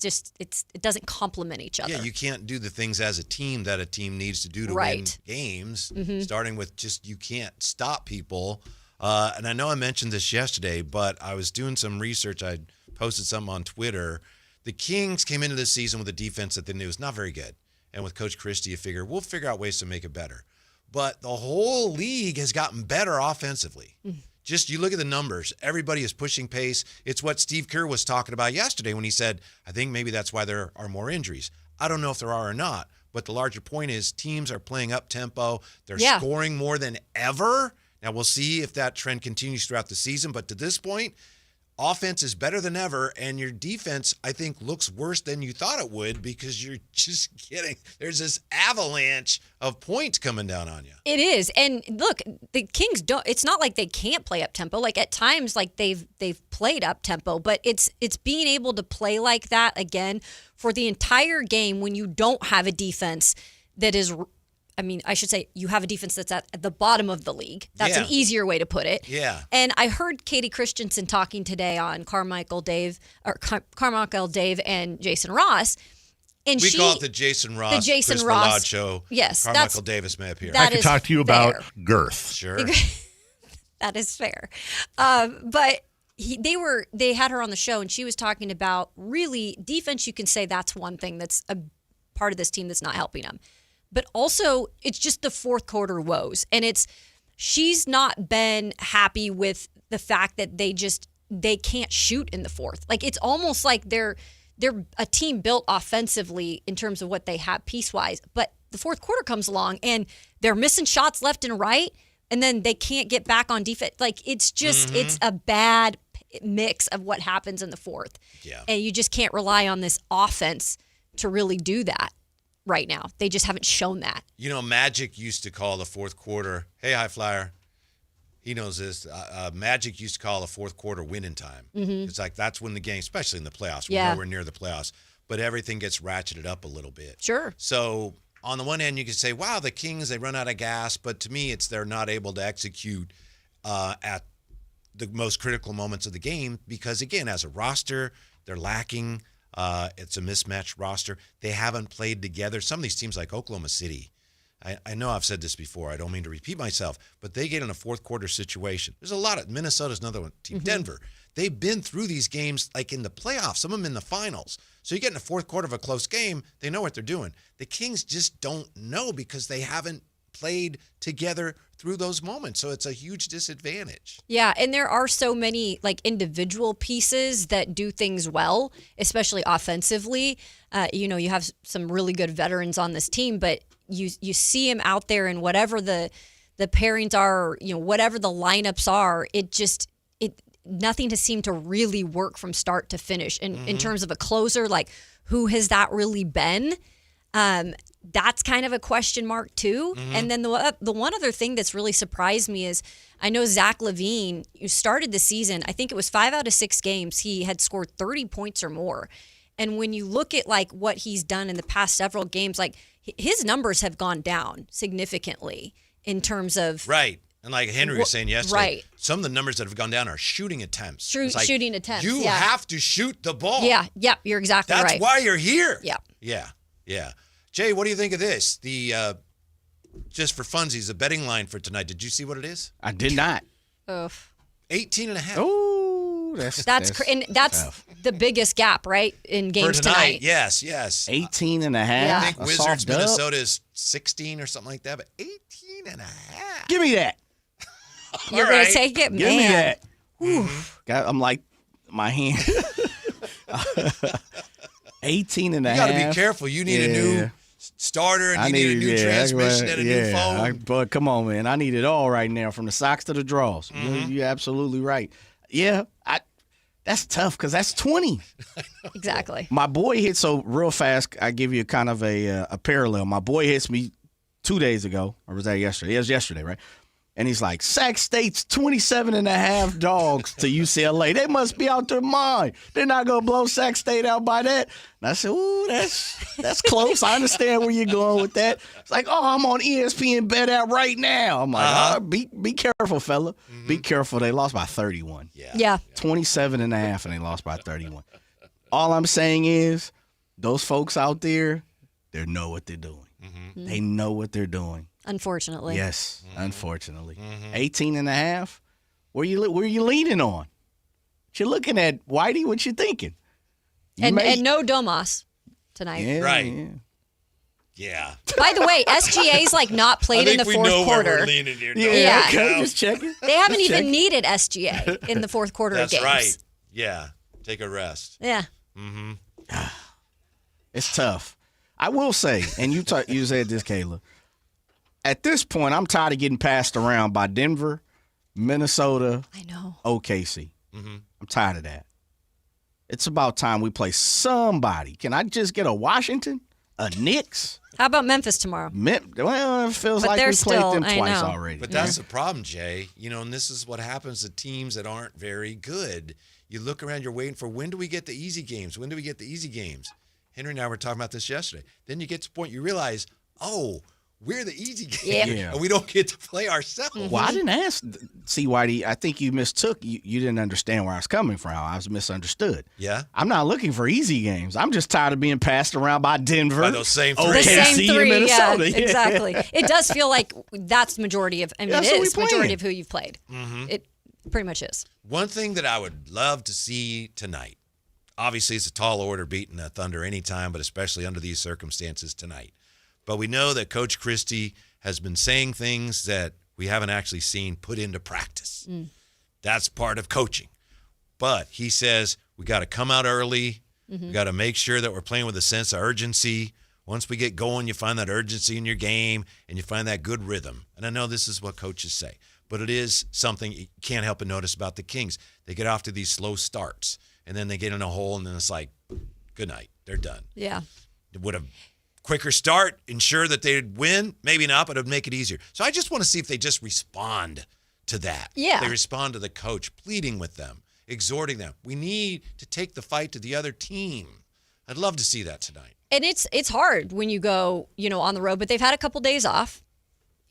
doesn't complement each other. Yeah, you can't do the things as a team that a team needs to do to win games, starting with just you can't stop people. And I know I mentioned this yesterday, but I was doing some research. I posted something on Twitter. The Kings came into this season with a defense that they knew was not very good. And with Coach Christie, you figure we'll figure out ways to make it better. But the whole league has gotten better offensively. Just you look at the numbers. Everybody is pushing pace. It's what Steve Kerr was talking about yesterday when he said, I think maybe that's why there are more injuries. I don't know if there are or not, but the larger point is teams are playing up tempo. They're scoring more than ever. Now, we'll see if that trend continues throughout the season, but to this point, offense is better than ever, and your defense, I think, looks worse than you thought it would because you're just getting – there's this avalanche of points coming down on you. It is. And look, the Kings don't – it's not like they can't play up tempo. Like, at times, like, they've played up tempo, but it's being able to play like that again for the entire game when you don't have a defense that is – I mean, I should say you have a defense that's at the bottom of the league. That's an easier way to put it. Yeah. And I heard Katie Christensen talking today on Carmichael, Dave, and Jason Ross. And we call it the Jason Ross, Chris Ballard show. Yes. Carmichael Davis may appear. I could talk to you about girth. Sure. That is fair. But they had her on the show, and she was talking about really defense. You can say that's one thing that's a part of this team that's not helping them. But also, it's just the fourth quarter woes. And she's not been happy with the fact that they can't shoot in the fourth. Like, it's almost like they're a team built offensively in terms of what they have piece-wise. But the fourth quarter comes along, and they're missing shots left and right, and then they can't get back on defense. Like, it's just, it's a bad mix of what happens in the fourth. Yeah. And you just can't rely on this offense to really do that. Right now, they just haven't shown that. You know, Magic used to call the fourth quarter. Hey, High Flyer, he knows this. Magic used to call the fourth quarter winning time. It's like that's when the game, especially in the playoffs, we're nowhere near the playoffs, but everything gets ratcheted up a little bit. Sure. So on the one hand, you could say, "Wow, the Kings they run out of gas," but to me, it's they're not able to execute at the most critical moments of the game because, again, as a roster, they're lacking. It's a mismatched roster. They haven't played together. Some of these teams like Oklahoma City, I know I've said this before. I don't mean to repeat myself, but they get in a fourth quarter situation. There's a lot of Minnesota's another one team. Denver, they've been through these games like in the playoffs, some of them in the finals. So you get in the fourth quarter of a close game, they know what they're doing. The Kings just don't know because they haven't played together through those moments. So it's a huge disadvantage. Yeah, and there are so many like individual pieces that do things well, especially offensively. You have some really good veterans on this team, but you see them out there, and whatever the pairings are, whatever the lineups are, nothing has seemed to really work from start to finish. And in terms of a closer, like who has that really been? That's kind of a question mark too. And then the one other thing that's really surprised me is I know Zach LaVine, who started the season, I think it was 5 out of 6 games, he had scored 30 points or more. And when you look at like what he's done in the past several games, like his numbers have gone down significantly in terms of right. And like Henry was saying yesterday, right. Some of the numbers that have gone down are shooting attempts. It's like, shooting attempts. You have to shoot the ball. Yeah, you're exactly right. That's why you're here. Yeah. Yeah. Jay, what do you think of this? The just for funsies, the betting line for tonight. Did you see what it is? I did not. 18.5. Oh, that's tough. the biggest gap, right, in games for tonight. Yes. 18.5. I think Wizards, Minnesota is 16 or something like that, but 18.5. Give me that. You're going to take it? Give me that. I'm like, my hand. 18.5. You got to be careful. You need a new starter, and you need a new transmission and a new phone. But come on, man. I need it all right now, from the socks to the draws. You're absolutely right. Yeah, that's tough because that's 20. Exactly. My boy hit, so real fast, I give you kind of a parallel. My boy hits me 2 days ago, or was that yesterday? It was yesterday, right? And he's like, Sac State's 27.5 dogs to UCLA. They must be out their mind. They're not going to blow Sac State out by that. And I said, ooh, that's close. I understand where you're going with that. It's like, oh, I'm on ESPN Bet at right now. I'm like, be careful, fella. Be careful. They lost by 31. Yeah. 27.5, and they lost by 31. All I'm saying is those folks out there, they know what they're doing. They know what they're doing. Unfortunately. Yes, unfortunately. 18.5. Where you leaning on? What you looking at, Whitey? What you thinking? And no Domas tonight. Yeah, right. Yeah. By the way, SGA's like not played in the fourth quarter. Where we're leaning here. Yeah. Okay, just checking. They haven't even needed SGA in the fourth quarter of games. That's right. Yeah. Take a rest. Yeah. It's tough. I will say, and you said this, Kayla. At this point, I'm tired of getting passed around by Denver, Minnesota, OKC. I'm tired of that. It's about time we play somebody. Can I just get a Washington, a Knicks? How about Memphis tomorrow? Well, it feels like we played them twice already. But that's the problem, Jay. And this is what happens to teams that aren't very good. You look around, you're waiting for, when do we get the easy games? When do we get the easy games? Henry and I were talking about this yesterday. Then you get to the point you realize, we're the easy game, and we don't get to play ourselves. Well, I didn't ask. See, Whitey, I think you mistook. You didn't understand where I was coming from. I was misunderstood. Yeah? I'm not looking for easy games. I'm just tired of being passed around by Denver. By those same three. OKC, and Minnesota. Yeah, exactly. It does feel like that's majority of, it is majority of who you've played. It pretty much is. One thing that I would love to see tonight, obviously it's a tall order beating the Thunder anytime, but especially under these circumstances tonight. But we know that Coach Christie has been saying things that we haven't actually seen put into practice. That's part of coaching. But he says we got to come out early. We got to make sure that we're playing with a sense of urgency. Once we get going, you find that urgency in your game and you find that good rhythm. And I know this is what coaches say, but it is something you can't help but notice about the Kings. They get off to these slow starts, and then they get in a hole, and then it's like, good night. They're done. Yeah. It would have quicker start, ensure that they'd win. Maybe not, but it would make it easier. So I just want to see if they just respond to that. Yeah. They respond to the coach, pleading with them, exhorting them. We need to take the fight to the other team. I'd love to see that tonight. And it's hard when you go, on the road, but they've had a couple days off.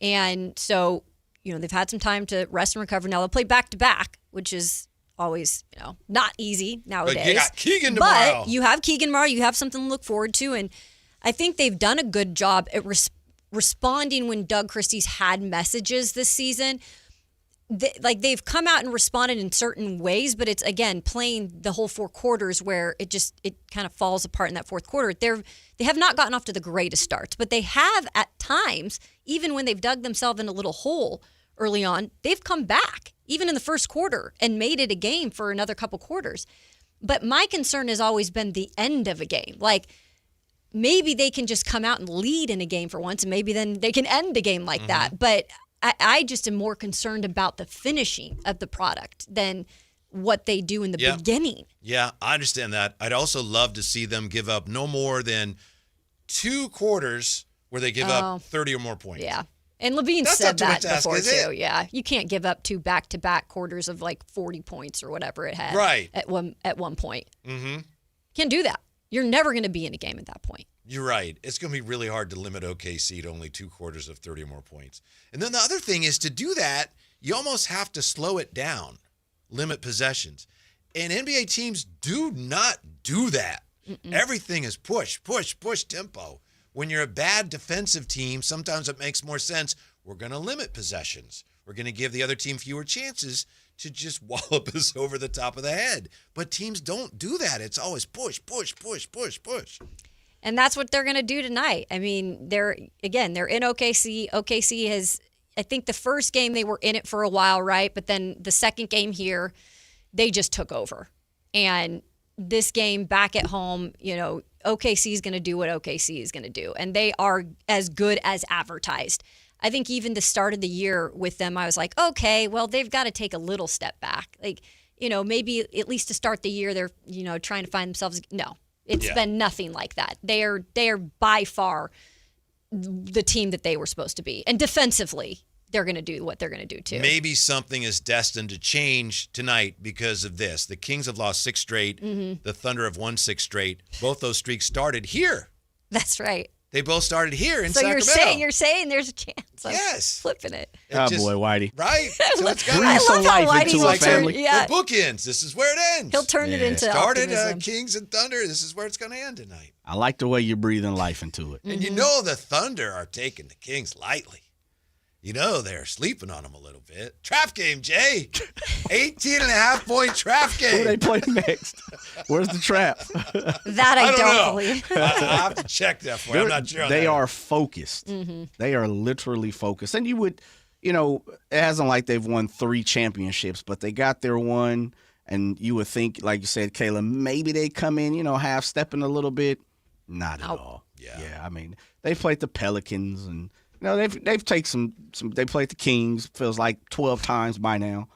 And so, they've had some time to rest and recover. Now they'll play back-to-back, which is always, not easy nowadays. But you got Keegan tomorrow. But you have Keegan tomorrow. You have something to look forward to. And I think they've done a good job at responding when Doug Christie's had messages this season. they've come out and responded in certain ways, but it's again playing the whole 4 quarters where it kind of falls apart in that fourth quarter. They have not gotten off to the greatest starts, but they have at times, even when they've dug themselves in a little hole early on, they've come back even in the first quarter and made it a game for another couple quarters. But my concern has always been the end of a game. Like, maybe they can just come out and lead in a game for once, and maybe then they can end a game like that. But I just am more concerned about the finishing of the product than what they do in the beginning. Yeah, I understand that. I'd also love to see them give up no more than 2 quarters where they give up 30 or more points. Yeah. And Levine said that before, too. Yeah. You can't give up 2 back-to-back quarters of like 40 points or whatever it had at one point. Mm-hmm. Can't do that. You're never going to be in a game at that point. You're right. It's going to be really hard to limit OKC to only 2 quarters of 30 or more points. And then the other thing is, to do that, you almost have to slow it down, limit possessions. And NBA teams do not do that. Everything is push tempo. When you're a bad defensive team, sometimes it makes more sense. We're going to limit possessions. We're going to give the other team fewer chances to just wallop us over the top of the head. But teams don't do that. It's always push. And that's what they're going to do tonight. I mean, they're in OKC. OKC has, I think the first game they were in it for a while, right? But then the second game here, they just took over. And this game back at home, OKC is going to do what OKC is going to do. And they are as good as advertised. I think even the start of the year with them, I was like, okay, well, they've got to take a little step back. Like, maybe at least to start the year, they're, trying to find themselves. No, it's been nothing like that. They are by far the team that they were supposed to be. And defensively, they're going to do what they're going to do too. Maybe something is destined to change tonight because of this. The Kings have lost 6 straight. The Thunder have won 6 straight. Both those streaks started here. That's right. They both started here in so Sacramento. You're saying there's a chance of flipping it. Boy, Whitey. Right. So it's got I love how Whitey will turn. The bookends. This is where it ends. He'll turn it into started optimism. Kings and Thunder. This is where it's going to end tonight. I like the way you're breathing life into it. And the Thunder are taking the Kings lightly. They're sleeping on them a little bit. Trap game, Jay. 18.5-point trap game. Who they play next? Where's the trap? That I don't believe. I have to check that for you. I'm not sure on They that. are focused. They are literally focused. And you would, it hasn't like they've won 3 championships, but they got their one. And you would think, like you said, Kayla, maybe they come in, half-stepping a little bit. Not at all. Yeah. I mean, they played the Pelicans and they've taken some. They played the Kings. Feels like 12 times by now.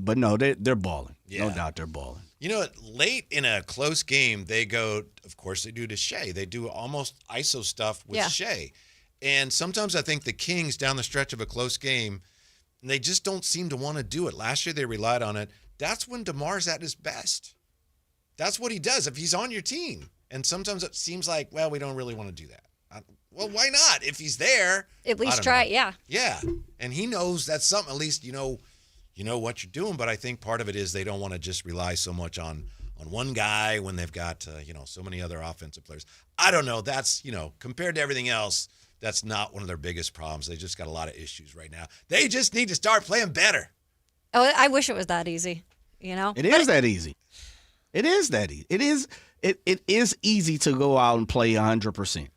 But no, they're balling. No doubt they're balling. Late in a close game, they go. Of course, they do to Shea. They do almost ISO stuff with Shea, and sometimes I think the Kings down the stretch of a close game, they just don't seem to want to do it. Last year they relied on it. That's when DeMar's at his best. That's what he does if he's on your team. And sometimes it seems like, well, we don't really want to do that. Well, why not? If he's there, at least try it. Yeah, and he knows that's something. At least you know what you're doing. But I think part of it is they don't want to just rely so much on one guy when they've got so many other offensive players. I don't know. That's compared to everything else, that's not one of their biggest problems. They just got a lot of issues right now. They just need to start playing better. Oh, I wish it was that easy. It is that easy. It is that easy. It is easy to go out and play 100%.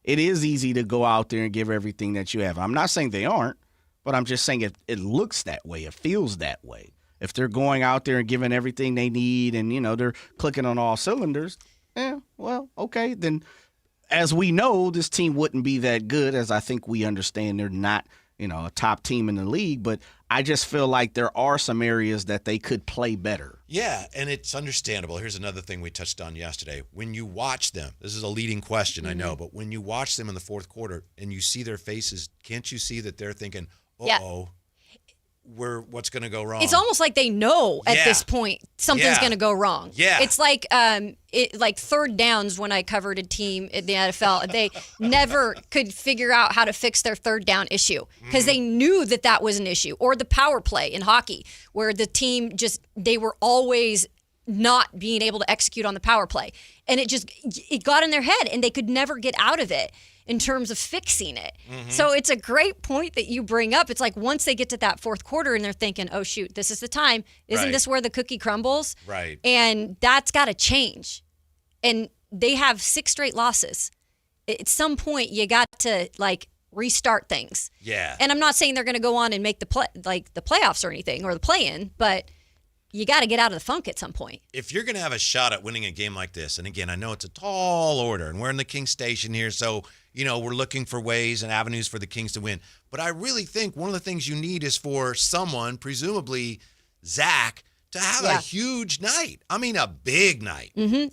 It is easy to go out there and give everything that you have. I'm not saying they aren't, but I'm just saying it looks that way. It feels that way. If they're going out there and giving everything they need and, they're clicking on all cylinders, well, okay. Then as we know, this team wouldn't be that good, as I think we understand they're not, a top team in the league. But I just feel like there are some areas that they could play better. Yeah, and it's understandable. Here's another thing we touched on yesterday. When you watch them, this is a leading question, I know, but when you watch them in the fourth quarter and you see their faces, can't you see that they're thinking, what's going to go wrong? It's almost like they know at this point something's going to go wrong. Yeah. It's like like third downs when I covered a team in the NFL. They never could figure out how to fix their third down issue because they knew that was an issue. Or the power play in hockey where the team they were always not being able to execute on the power play. And it got in their head, and they could never get out of it in terms of fixing it. So it's a great point that you bring up. It's like once they get to that fourth quarter and they're thinking, oh, shoot, this is the time. Isn't this where the cookie crumbles? Right. And that's got to change. And they have 6 straight losses. At some point, you got to, restart things. Yeah. And I'm not saying they're going to go on and make the playoffs or anything, or the play-in, but you got to get out of the funk at some point. If you're going to have a shot at winning a game like this, and again, I know it's a tall order, and we're in the Kings station here, so, we're looking for ways and avenues for the Kings to win. But I really think one of the things you need is for someone, presumably Zach, to have a huge night. I mean, a big night. And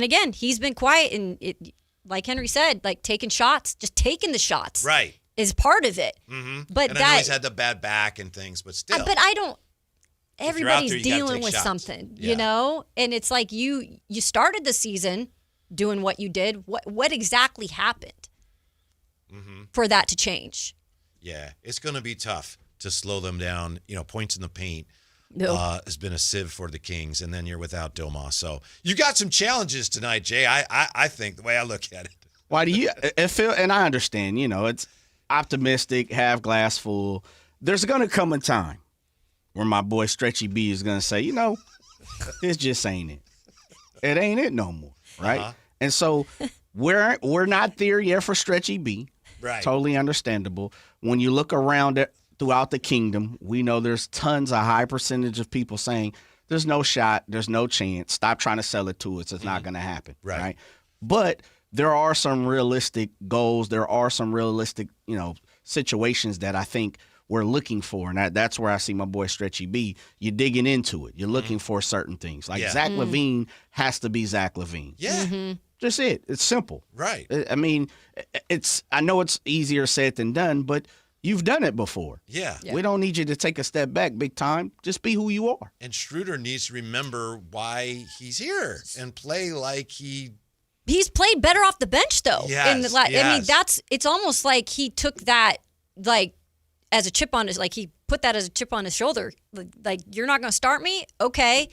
again, he's been quiet, and like Henry said, taking shots, just taking the shots. Right. Is part of it. But and I know he's had the bad back and things, but still. But I don't. Everybody's there, you gotta dealing take with shots. something, and it's like you started the season doing what you did. What exactly happened for that to change? Yeah, it's going to be tough to slow them down. Points in the paint has been a sieve for the Kings, and then you're without Domas. So you got some challenges tonight, Jay. I think the way I look at it. Why do you feel? And I understand. It's optimistic, half glass full. There's going to come a time where my boy Stretchy B is going to say, this just ain't it. It ain't it no more, right? And so we're not there yet for Stretchy B. Right. Totally understandable. When you look around it throughout the kingdom, we know there's tons of high percentage of people saying there's no shot, there's no chance. Stop trying to sell it to us. It's not going to happen, right? But there are some realistic goals. There are some realistic, situations that I think we're looking for, and that's where I see my boy Stretchy B. You're digging into it. You're looking for certain things. Zach LaVine has to be Zach LaVine. Yeah. Just it. It's simple. Right. I mean, I know it's easier said than done, but you've done it before. Yeah. We don't need you to take a step back big time. Just be who you are. And Schroeder needs to remember why he's here and play like He's played better off the bench, though. Yes, I mean, it's almost like he took that, as a chip on his, he put that as a chip on his shoulder. You're not going to start me? Okay.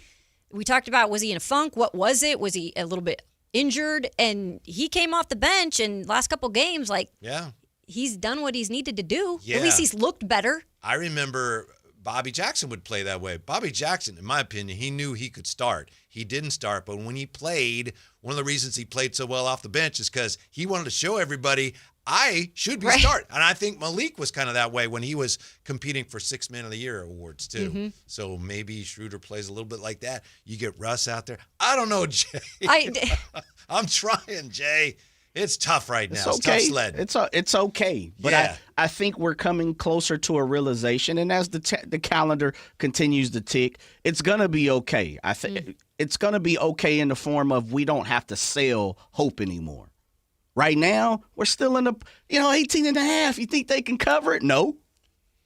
We talked about, was he in a funk? What was it? Was he a little bit injured? And he came off the bench, and last couple games, he's done what he's needed to do. Yeah. At least he's looked better. I remember Bobby Jackson would play that way. Bobby Jackson, in my opinion, he knew he could start. He didn't start, but when he played, one of the reasons he played so well off the bench is because he wanted to show everybody I should be starting. And I think Malik was kind of that way when he was competing for 6 Man of the Year awards, too. So maybe Schroeder plays a little bit like that. You get Russ out there. I don't know, Jay. I'm trying, Jay. It's tough right now. It's okay. Tough sled. It's okay. But I think we're coming closer to a realization, and as the calendar continues to tick, it's going to be okay. I think it's going to be okay in the form of we don't have to sell hope anymore. Right now, we're still in the 18 and a half. You think they can cover it? No.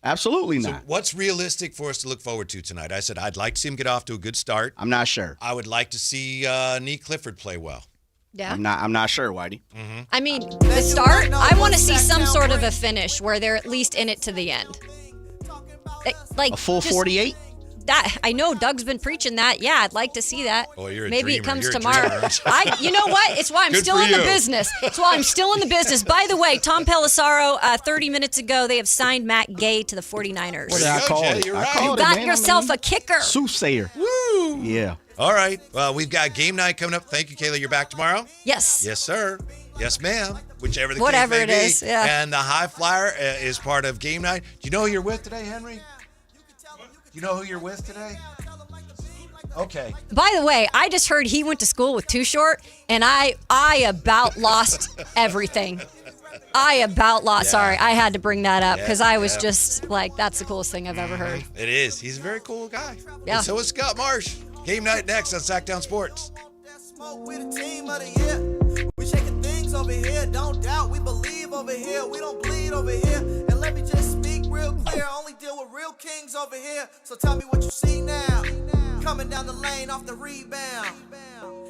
Absolutely not. So what's realistic for us to look forward to tonight? I said I'd like to see him get off to a good start. I'm not sure. I would like to see Nee Clifford play well. Yeah. I'm not sure, Whitey. I mean, the start, I want to see some sort of a finish where they're at least in it to the end. A full 48? That I know Doug's been preaching that. Yeah, I'd like to see that. Oh, you're a Maybe dreamer. it comes You're a tomorrow. dreamer. You know what? It's why I'm Good still for in the you. business. It's why I'm still in the business. By the way, Tom Pelissaro, 30 minutes ago, they have signed Matt Gay to the 49ers. What did I call it? You're I right. called You it, got man. yourself a kicker. Soothsayer. Woo! Yeah. All right. Well, we've got game night coming up. Thank you, Kayla. You're back tomorrow? Yes. Yes, sir. Yes, ma'am. Whichever the Whatever case it may is, be. yeah. And the High Flyer is part of game night. Do you know who you're with today, Henry? Do you know who you're with today? Okay. By the way, I just heard he went to school with Too Short, and I about lost everything. Sorry, I had to bring that up because I was just like, that's the coolest thing I've ever heard. It is. He's a very cool guy. Yeah. And so is Scott Marsh. Game night next on Sactown Sports. We're the team of the year. We shaking things over here. Don't doubt. We believe over here. We don't bleed over here. And let me just speak real clear. I only deal with real kings over here. So tell me what you see now. Coming down the lane off the rebound.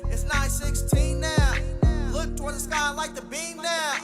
It's 9-16 now. Look toward the sky like the beam now.